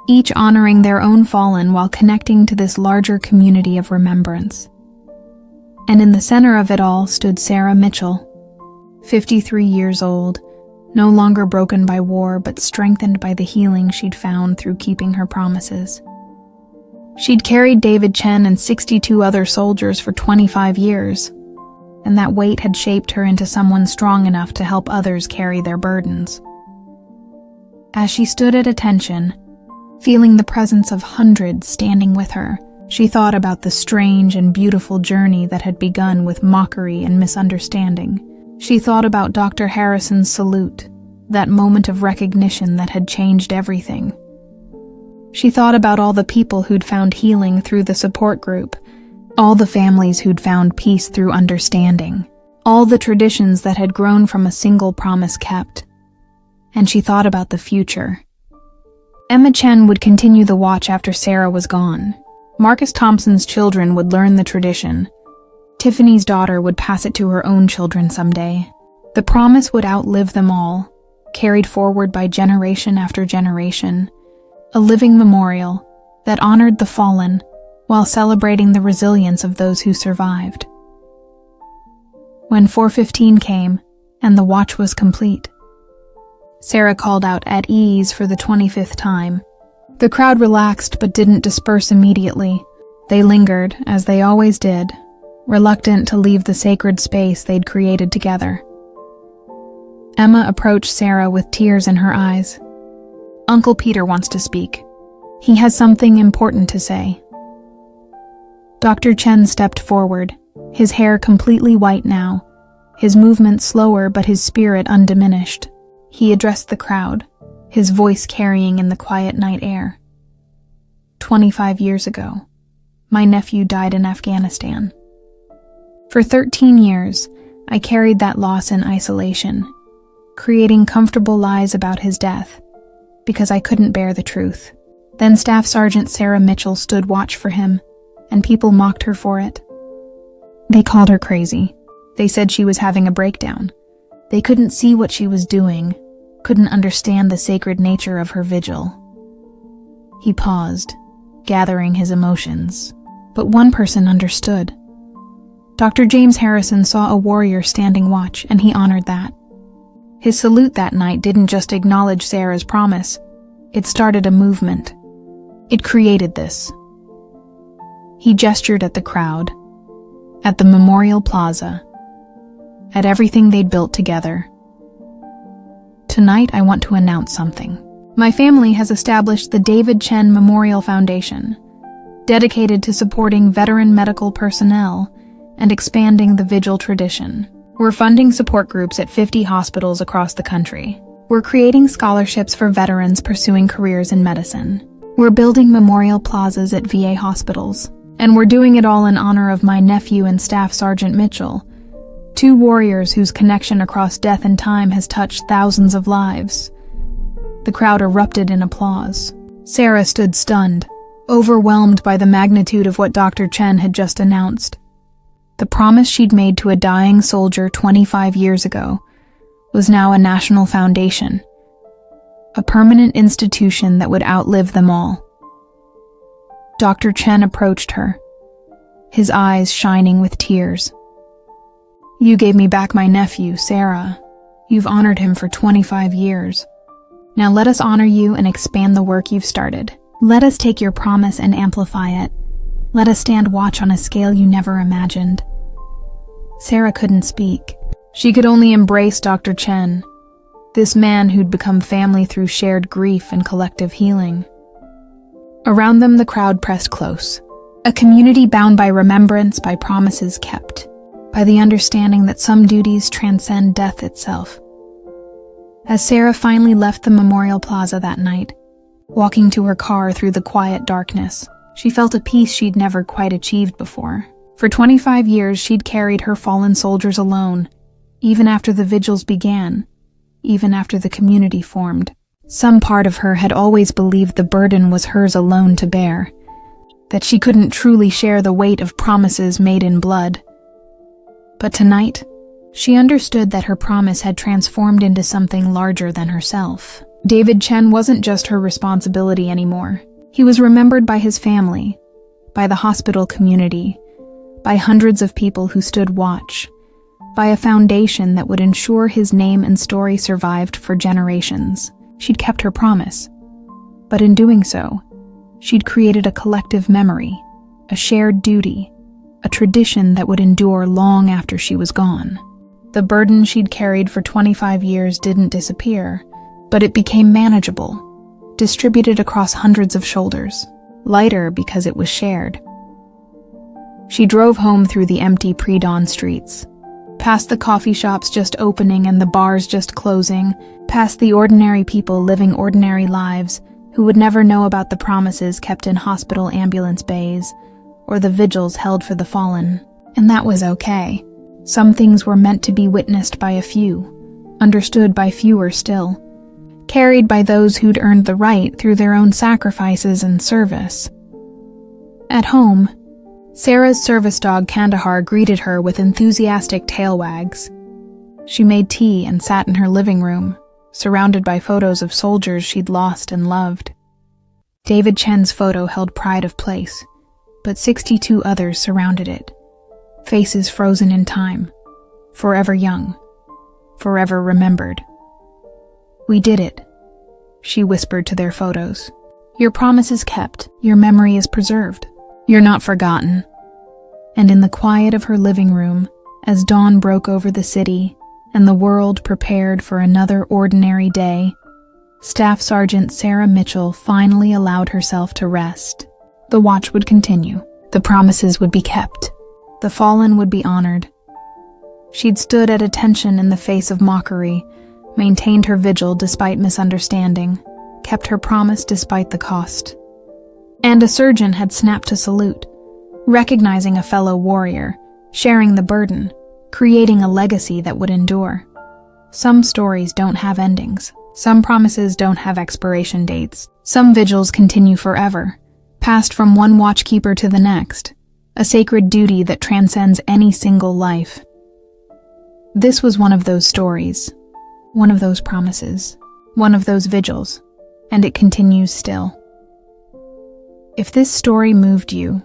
each honoring their own fallen while connecting to this larger community of remembrance. And in the center of it all stood Sarah Mitchell, 53 years old, no longer broken by war but strengthened by the healing she'd found through keeping her promises. She'd carried David Chen and 62 other soldiers for 25 years, and that weight had shaped her into someone strong enough to help others carry their burdens. As she stood at attention, feeling the presence of hundreds standing with her, she thought about the strange and beautiful journey that had begun with mockery and misunderstanding. She thought about Dr. Harrison's salute, that moment of recognition that had changed everything. She thought about all the people who'd found healing through the support group, all the families who'd found peace through understanding, all the traditions that had grown from a single promise kept. And she thought about the future. Emma Chen would continue the watch after Sarah was gone. Marcus Thompson's children would learn the tradition. Tiffany's daughter would pass it to her own children someday. The promise would outlive them all, carried forward by generation after generation, a living memorial that honored the fallen while celebrating the resilience of those who survived. When 4:15 came and the watch was complete, Sarah called out "at ease" for the 25th time. The crowd relaxed but didn't disperse immediately. They lingered, as they always did, reluctant to leave the sacred space they'd created together. Emma approached Sarah with tears in her eyes. "Uncle Peter wants to speak. He has something important to say." Dr. Chen stepped forward, his hair completely white now, his movement slower but his spirit undiminished. He addressed the crowd, his voice carrying in the quiet night air. 25 years ago, my nephew died in Afghanistan. For 13 years, I carried that loss in isolation, creating comfortable lies about his death, because I couldn't bear the truth. Then Staff Sergeant Sarah Mitchell stood watch for him, and people mocked her for it. They called her crazy. They said she was having a breakdown. They couldn't see what she was doing, couldn't understand the sacred nature of her vigil. He paused, gathering his emotions. But one person understood. Dr. James Harrison saw a warrior standing watch, and he honored that. His salute that night didn't just acknowledge Sarah's promise. It started a movement. It created this. He gestured at the crowd, at the Memorial Plaza, at everything they'd built together. "Tonight I want to announce something. My family has established the David Chen Memorial Foundation, dedicated to supporting veteran medical personnel and expanding the vigil tradition. We're funding support groups at 50 hospitals across the country. We're creating scholarships for veterans pursuing careers in medicine. We're building memorial plazas at VA hospitals. And we're doing it all in honor of my nephew and Staff Sergeant Mitchell, 2 warriors whose connection across death and time has touched thousands of lives." The crowd erupted in applause. Sarah stood stunned, overwhelmed by the magnitude of what Dr. Chen had just announced. The promise she'd made to a dying soldier 25 years ago was now a national foundation, a permanent institution that would outlive them all. Dr. Chen approached her, his eyes shining with tears. "You gave me back my nephew, Sarah. You've honored him for 25 years. Now let us honor you and expand the work you've started. Let us take your promise and amplify it. Let us stand watch on a scale you never imagined." Sarah couldn't speak. She could only embrace Dr. Chen, this man who'd become family through shared grief and collective healing. Around them, the crowd pressed close, a community bound by remembrance, by promises kept, by the understanding that some duties transcend death itself. As Sarah finally left the Memorial Plaza that night, walking to her car through the quiet darkness, she felt a peace she'd never quite achieved before. For 25 years, she'd carried her fallen soldiers alone, even after the vigils began, even after the community formed. Some part of her had always believed the burden was hers alone to bear, that she couldn't truly share the weight of promises made in blood. But tonight, she understood that her promise had transformed into something larger than herself. David Chen wasn't just her responsibility anymore. He was remembered by his family, by the hospital community, by hundreds of people who stood watch, by a foundation that would ensure his name and story survived for generations. She'd kept her promise, but in doing so, she'd created a collective memory, a shared duty, a tradition that would endure long after she was gone. The burden she'd carried for 25 years didn't disappear, but it became manageable, distributed across hundreds of shoulders, lighter because it was shared. She drove home through the empty pre-dawn streets, past the coffee shops just opening and the bars just closing, past the ordinary people living ordinary lives who would never know about the promises kept in hospital ambulance bays or the vigils held for the fallen. And that was okay. Some things were meant to be witnessed by a few, understood by fewer still, carried by those who'd earned the right through their own sacrifices and service. At home, Sarah's service dog Kandahar greeted her with enthusiastic tail wags. She made tea and sat in her living room, surrounded by photos of soldiers she'd lost and loved. David Chen's photo held pride of place, but 62 others surrounded it, faces frozen in time, forever young, forever remembered. "We did it," she whispered to their photos. "Your promise is kept, your memory is preserved, you're not forgotten." And in the quiet of her living room, as dawn broke over the city and the world prepared for another ordinary day, Staff Sergeant Sarah Mitchell finally allowed herself to rest. The watch would continue. The promises would be kept. The fallen would be honored. She'd stood at attention in the face of mockery, maintained her vigil despite misunderstanding, kept her promise despite the cost. And a surgeon had snapped a salute, recognizing a fellow warrior, sharing the burden, creating a legacy that would endure. Some stories don't have endings. Some promises don't have expiration dates. Some vigils continue forever, passed from one watchkeeper to the next, a sacred duty that transcends any single life. This was one of those stories, one of those promises, one of those vigils, and it continues still. If this story moved you,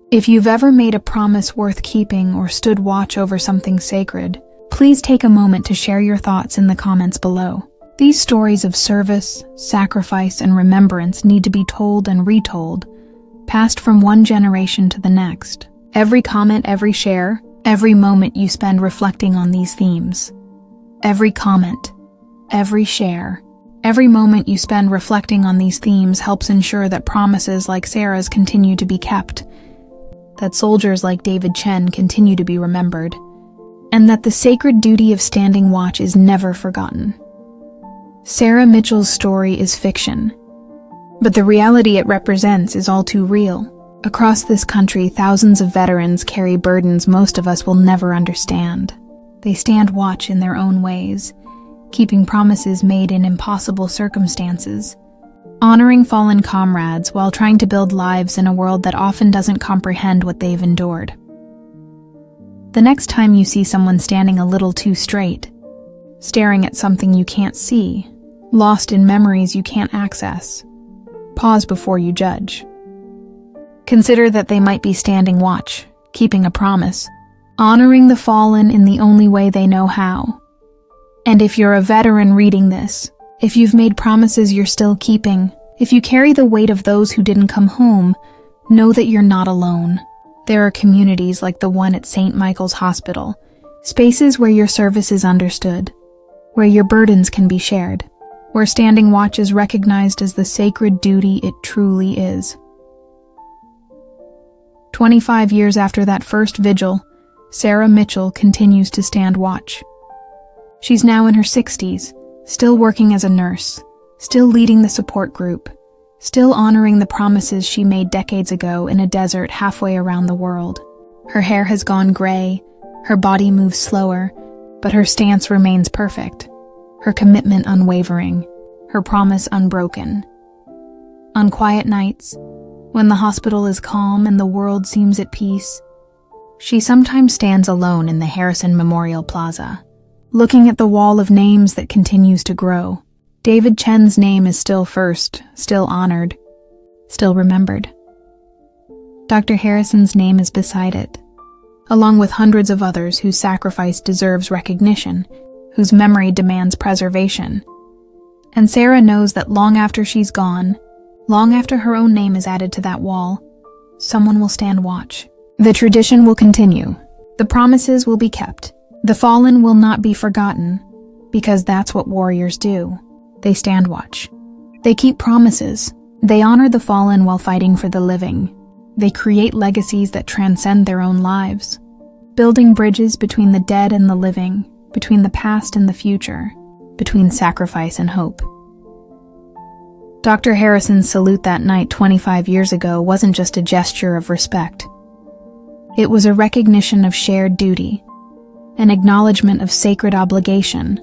if you've ever made a promise worth keeping or stood watch over something sacred, please take a moment to share your thoughts in the comments below. These stories of service, sacrifice, and remembrance need to be told and retold, passed from one generation to the next. Every comment, every share, every moment you spend reflecting on these themes. Every comment, every share, every moment you spend reflecting on these themes helps ensure that promises like Sarah's continue to be kept, that soldiers like David Chen continue to be remembered, and that the sacred duty of standing watch is never forgotten. Sarah Mitchell's story is fiction, but the reality it represents is all too real. Across this country, thousands of veterans carry burdens most of us will never understand. They stand watch in their own ways, keeping promises made in impossible circumstances, honoring fallen comrades while trying to build lives in a world that often doesn't comprehend what they've endured. The next time you see someone standing a little too straight, staring at something you can't see, lost in memories you can't access, pause before you judge. Consider that they might be standing watch, keeping a promise, honoring the fallen in the only way they know how. And if you're a veteran reading this, if you've made promises you're still keeping, if you carry the weight of those who didn't come home, know that you're not alone. There are communities like the one at St. Michael's Hospital, spaces where your service is understood, where your burdens can be shared, where standing watch is recognized as the sacred duty it truly is. 25 years after that first vigil, Sarah Mitchell continues to stand watch. She's now in her 60s, still working as a nurse, still leading the support group, still honoring the promises she made decades ago in a desert halfway around the world. Her hair has gone gray, her body moves slower, but her stance remains perfect, her commitment unwavering, her promise unbroken. On quiet nights, when the hospital is calm and the world seems at peace, she sometimes stands alone in the Harrison Memorial Plaza, looking at the wall of names that continues to grow. David Chen's name is still first, still honored, still remembered. Dr. Harrison's name is beside it, along with hundreds of others whose sacrifice deserves recognition, whose memory demands preservation. And Sarah knows that long after she's gone, long after her own name is added to that wall, someone will stand watch. The tradition will continue. The promises will be kept. The fallen will not be forgotten, because that's what warriors do. They stand watch. They keep promises. They honor the fallen while fighting for the living. They create legacies that transcend their own lives, building bridges between the dead and the living, between the past and the future, between sacrifice and hope. Dr. Harrison's salute that night 25 years ago wasn't just a gesture of respect. It was a recognition of shared duty, an acknowledgement of sacred obligation,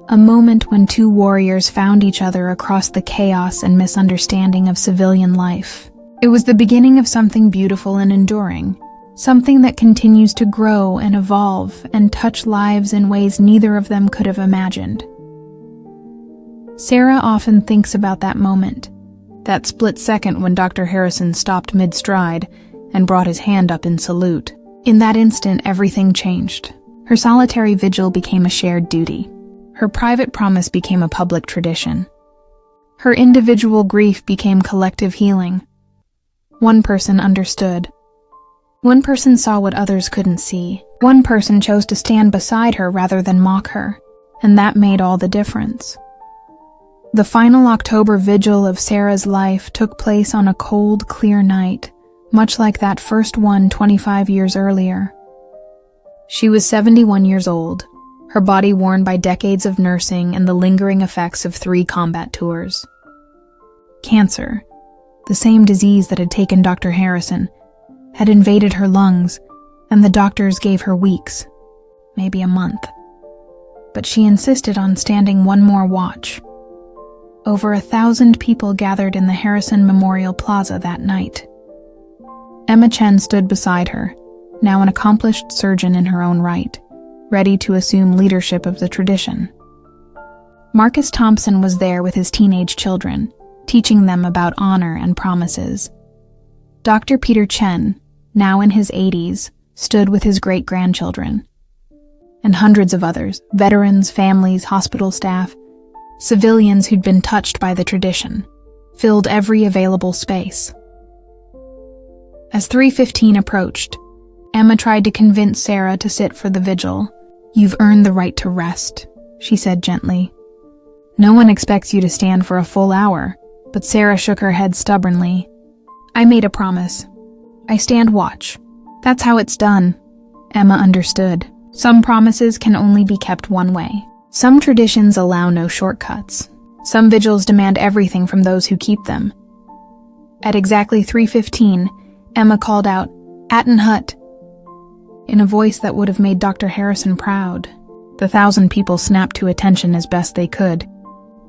a moment when two warriors found each other across the chaos and misunderstanding of civilian life. It was the beginning of something beautiful and enduring, something that continues to grow and evolve and touch lives in ways neither of them could have imagined. Sarah often thinks about that moment, that split second when Dr. Harrison stopped mid-stride and brought his hand up in salute. In that instant, everything changed. Her solitary vigil became a shared duty. Her private promise became a public tradition. Her individual grief became collective healing. One person understood. One person saw what others couldn't see. One person chose to stand beside her rather than mock her, and that made all the difference. The final October vigil of Sarah's life took place on a cold, clear night, much like that first one 25 years earlier. She was 71 years old, her body worn by decades of nursing and the lingering effects of 3 combat tours. Cancer, the same disease that had taken Dr. Harrison, had invaded her lungs, and the doctors gave her weeks, maybe a month. But she insisted on standing one more watch. Over 1,000 people gathered in the Harrison Memorial Plaza that night. Emma Chen stood beside her, now an accomplished surgeon in her own right, ready to assume leadership of the tradition. Marcus Thompson was there with his teenage children, teaching them about honor and promises. Dr. Peter Chen, now in his 80s, stood with his great-grandchildren. And hundreds of others, veterans, families, hospital staff, civilians who'd been touched by the tradition, filled every available space. As 3:15 approached, Emma tried to convince Sarah to sit for the vigil. "You've earned the right to rest," she said gently. "No one expects you to stand for a full hour," but Sarah shook her head stubbornly. "I made a promise. I stand watch. That's how it's done." Emma understood. Some promises can only be kept one way. Some traditions allow no shortcuts. Some vigils demand everything from those who keep them. At exactly 3:15, Emma called out, "Atten Hut," in a voice that would have made Dr. Harrison proud. The 1,000 people snapped to attention as best they could,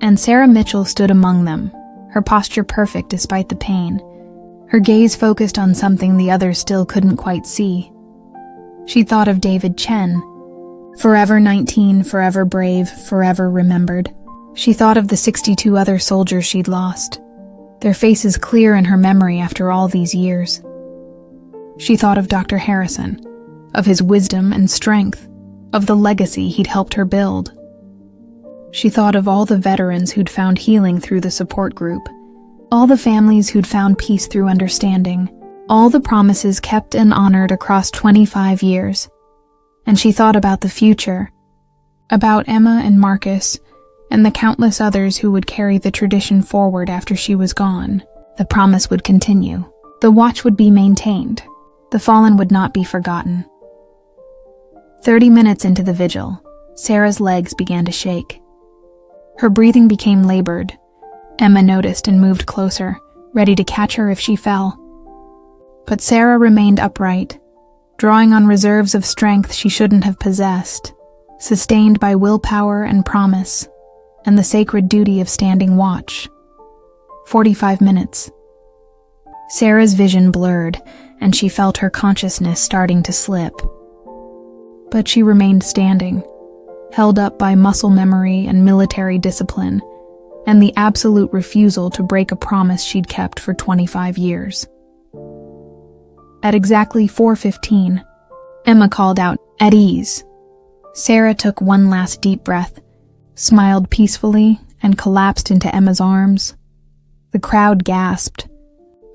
and Sarah Mitchell stood among them, her posture perfect despite the pain, her gaze focused on something the others still couldn't quite see. She thought of David Chen, forever 19, forever brave, forever remembered. She thought of the 62 other soldiers she'd lost, their faces clear in her memory after all these years. She thought of Dr. Harrison, of his wisdom and strength, of the legacy he'd helped her build. She thought of all the veterans who'd found healing through the support group, all the families who'd found peace through understanding, all the promises kept and honored across 25 years. And she thought about the future, about Emma and Marcus, and the countless others who would carry the tradition forward after she was gone. The promise would continue. The watch would be maintained. The fallen would not be forgotten. 30 minutes into the vigil, Sarah's legs began to shake. Her breathing became labored. Emma noticed and moved closer, ready to catch her if she fell. But Sarah remained upright, drawing on reserves of strength she shouldn't have possessed, sustained by willpower and promise, and the sacred duty of standing watch. 45 minutes. Sarah's vision blurred, and she felt her consciousness starting to slip. But she remained standing, held up by muscle memory and military discipline, and the absolute refusal to break a promise she'd kept for 25 years. At exactly 4:15, Emma called out, "At ease." Sarah took one last deep breath, smiled peacefully, and collapsed into Emma's arms. The crowd gasped.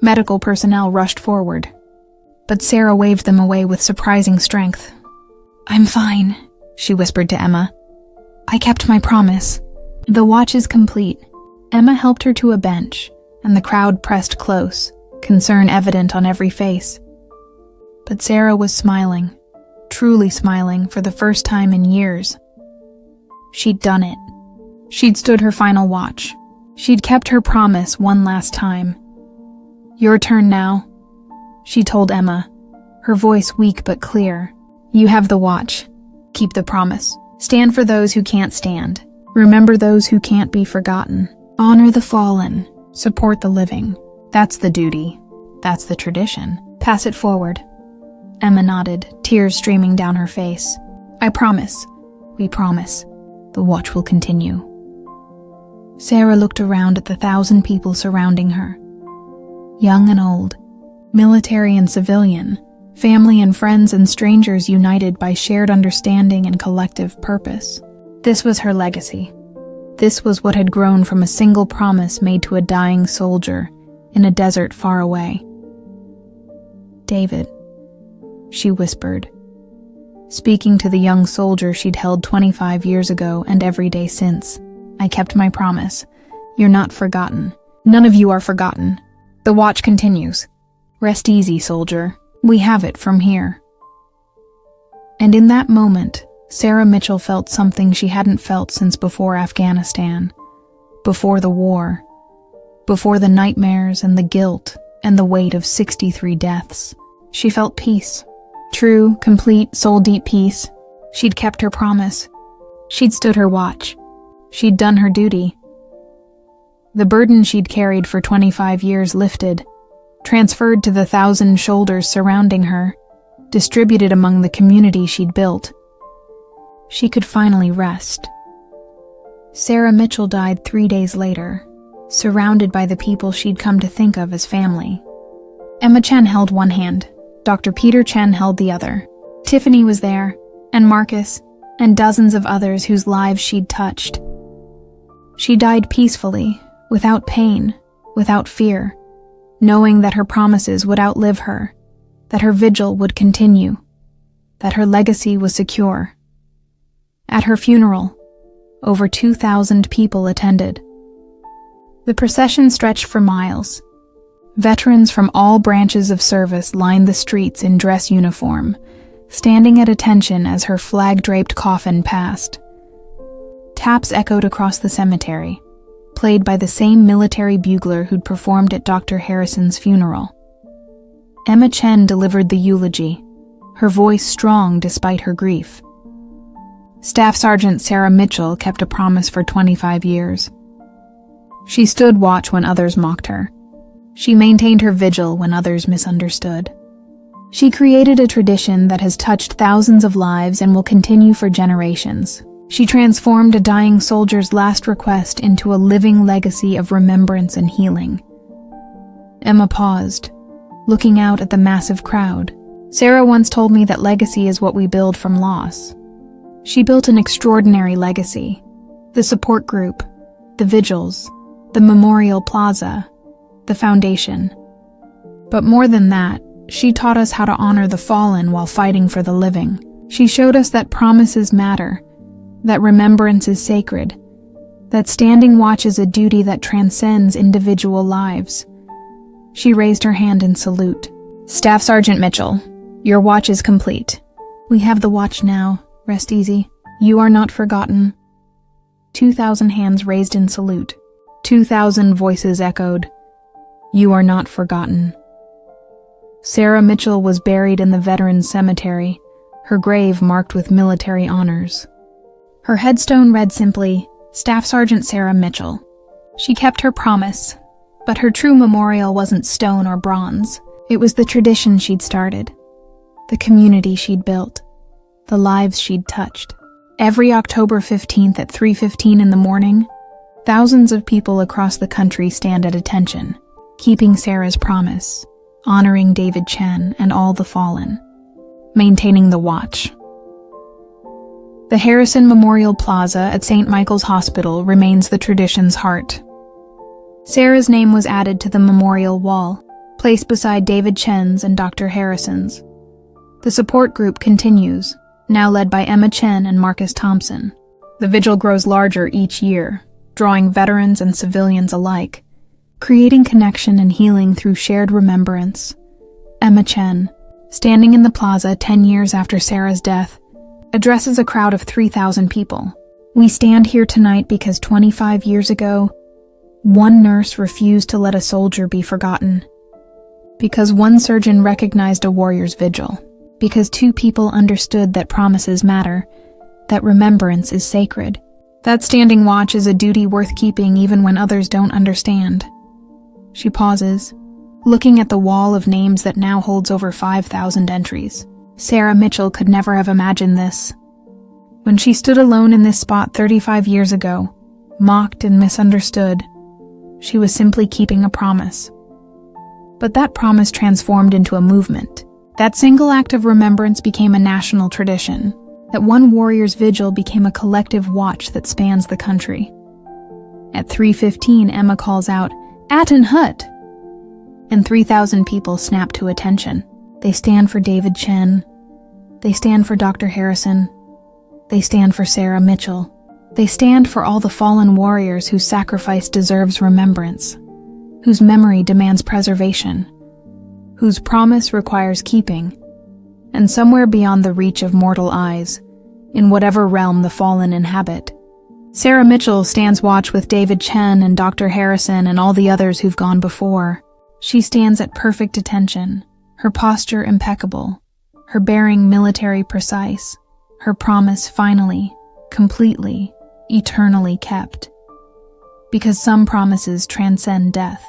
Medical personnel rushed forward, but Sarah waved them away with surprising strength. "I'm fine," she whispered to Emma. "I kept my promise. The watch is complete." Emma helped her to a bench, and the crowd pressed close, concern evident on every face. But Sarah was smiling, truly smiling for the first time in years. She'd done it. She'd stood her final watch. She'd kept her promise one last time. "Your turn now," she told Emma, her voice weak but clear. "You have the watch. Keep the promise. Stand for those who can't stand. Remember those who can't be forgotten. Honor the fallen. Support the living. That's the duty. That's the tradition. Pass it forward." Emma nodded, tears streaming down her face. "I promise. We promise. The watch will continue." Sarah looked around at the 1,000 people surrounding her. Young and old, military and civilian, family and friends and strangers united by shared understanding and collective purpose. This was her legacy. This was what had grown from a single promise made to a dying soldier in a desert far away. "David," she whispered, speaking to the young soldier she'd held 25 years ago and every day since. "I kept my promise. You're not forgotten. None of you are forgotten. The watch continues. Rest easy, soldier. We have it from here." And in that moment, Sarah Mitchell felt something she hadn't felt since before Afghanistan, before the war, before the nightmares and the guilt and the weight of 63 deaths. She felt peace. True, complete, soul-deep peace. She'd kept her promise. She'd stood her watch. She'd done her duty. The burden she'd carried for 25 years lifted, transferred to the 1,000 shoulders surrounding her, distributed among the community she'd built. She could finally rest. Sarah Mitchell died 3 days later, surrounded by the people she'd come to think of as family. Emma Chen held one hand. Dr. Peter Chen held the other. Tiffany was there, and Marcus, and dozens of others whose lives she'd touched. She died peacefully, without pain, without fear, knowing that her promises would outlive her, that her vigil would continue, that her legacy was secure. At her funeral, over 2,000 people attended. The procession stretched for miles. Veterans from all branches of service lined the streets in dress uniform, standing at attention as her flag-draped coffin passed. Taps echoed across the cemetery, played by the same military bugler who'd performed at Dr. Harrison's funeral. Emma Chen delivered the eulogy, her voice strong despite her grief. Staff Sergeant Sarah Mitchell kept a promise for 25 years. She stood watch when others mocked her. She maintained her vigil when others misunderstood. She created a tradition that has touched thousands of lives and will continue for generations. She transformed a dying soldier's last request into a living legacy of remembrance and healing. Emma paused, looking out at the massive crowd. Sarah once told me that legacy is what we build from loss. She built an extraordinary legacy. The support group, the vigils, the memorial plaza, the foundation. But more than that, she taught us how to honor the fallen while fighting for the living. She showed us that promises matter, that remembrance is sacred, that standing watch is a duty that transcends individual lives. She raised her hand in salute. "Staff Sergeant Mitchell, your watch is complete. We have the watch now. Rest easy. You are not forgotten." 2,000 hands raised in salute. 2,000 voices echoed, "You are not forgotten." Sarah Mitchell was buried in the Veterans Cemetery, her grave marked with military honors. Her headstone read simply, Staff Sergeant Sarah Mitchell. She kept her promise, but her true memorial wasn't stone or bronze. It was the tradition she'd started, the community she'd built, the lives she'd touched. Every October 15th at 3:15 in the morning, thousands of people across the country stand at attention, keeping Sarah's promise, honoring David Chen and all the fallen, maintaining the watch. The Harrison Memorial Plaza at St. Michael's Hospital remains the tradition's heart. Sarah's name was added to the memorial wall, placed beside David Chen's and Dr. Harrison's. The support group continues, now led by Emma Chen and Marcus Thompson. The vigil grows larger each year, drawing veterans and civilians alike, creating connection and healing through shared remembrance. Emma Chen, standing in the plaza 10 years after Sarah's death, addresses a crowd of 3,000 people. "We stand here tonight because 25 years ago, one nurse refused to let a soldier be forgotten. Because one surgeon recognized a warrior's vigil. Because two people understood that promises matter, that remembrance is sacred. That standing watch is a duty worth keeping even when others don't understand." She pauses, looking at the wall of names that now holds over 5,000 entries. Sarah Mitchell could never have imagined this. When she stood alone in this spot 35 years ago, mocked and misunderstood, she was simply keeping a promise. But that promise transformed into a movement. That single act of remembrance became a national tradition. That one warrior's vigil became a collective watch that spans the country. At 3:15, Emma calls out, "Atten Hut!" And 3,000 people snap to attention. They stand for David Chen. They stand for Dr. Harrison. They stand for Sarah Mitchell. They stand for all the fallen warriors whose sacrifice deserves remembrance, whose memory demands preservation, whose promise requires keeping, and somewhere beyond the reach of mortal eyes, in whatever realm the fallen inhabit, Sarah Mitchell stands watch with David Chen and Dr. Harrison and all the others who've gone before. She stands at perfect attention, her posture impeccable, her bearing military precise, her promise finally, completely, eternally kept. Because some promises transcend death.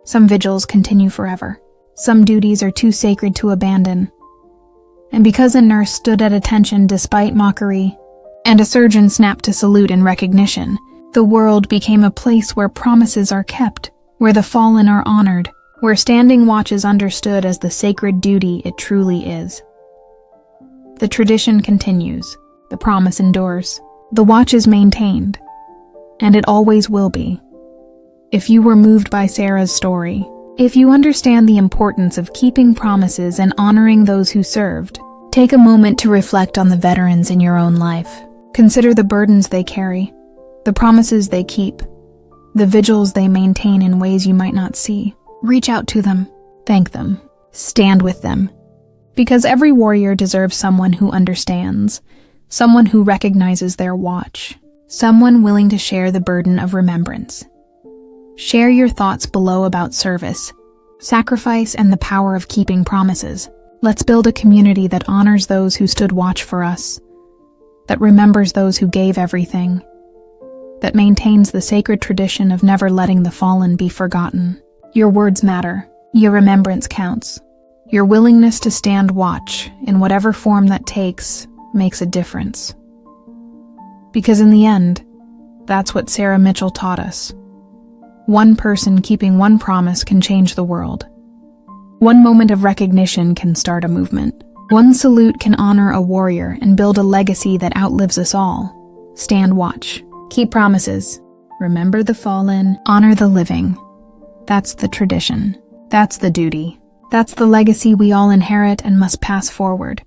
Some vigils continue forever. Some duties are too sacred to abandon. And because a nurse stood at attention despite mockery, and a surgeon snapped to salute in recognition, the world became a place where promises are kept, where the fallen are honored, where standing watch is understood as the sacred duty it truly is. The tradition continues, the promise endures, the watch is maintained, and it always will be. If you were moved by Sarah's story, if you understand the importance of keeping promises and honoring those who served, take a moment to reflect on the veterans in your own life. Consider the burdens they carry, the promises they keep, the vigils they maintain in ways you might not see. Reach out to them, thank them, stand with them. Because every warrior deserves someone who understands, someone who recognizes their watch, someone willing to share the burden of remembrance. Share your thoughts below about service, sacrifice, and the power of keeping promises. Let's build a community that honors those who stood watch for us, that remembers those who gave everything, that maintains the sacred tradition of never letting the fallen be forgotten. Your words matter. Your remembrance counts. Your willingness to stand watch, in whatever form that takes, makes a difference. Because in the end, that's what Sarah Mitchell taught us. One person keeping one promise can change the world. One moment of recognition can start a movement. One salute can honor a warrior and build a legacy that outlives us all. Stand watch. Keep promises. Remember the fallen. Honor the living. That's the tradition. That's the duty. That's the legacy we all inherit and must pass forward.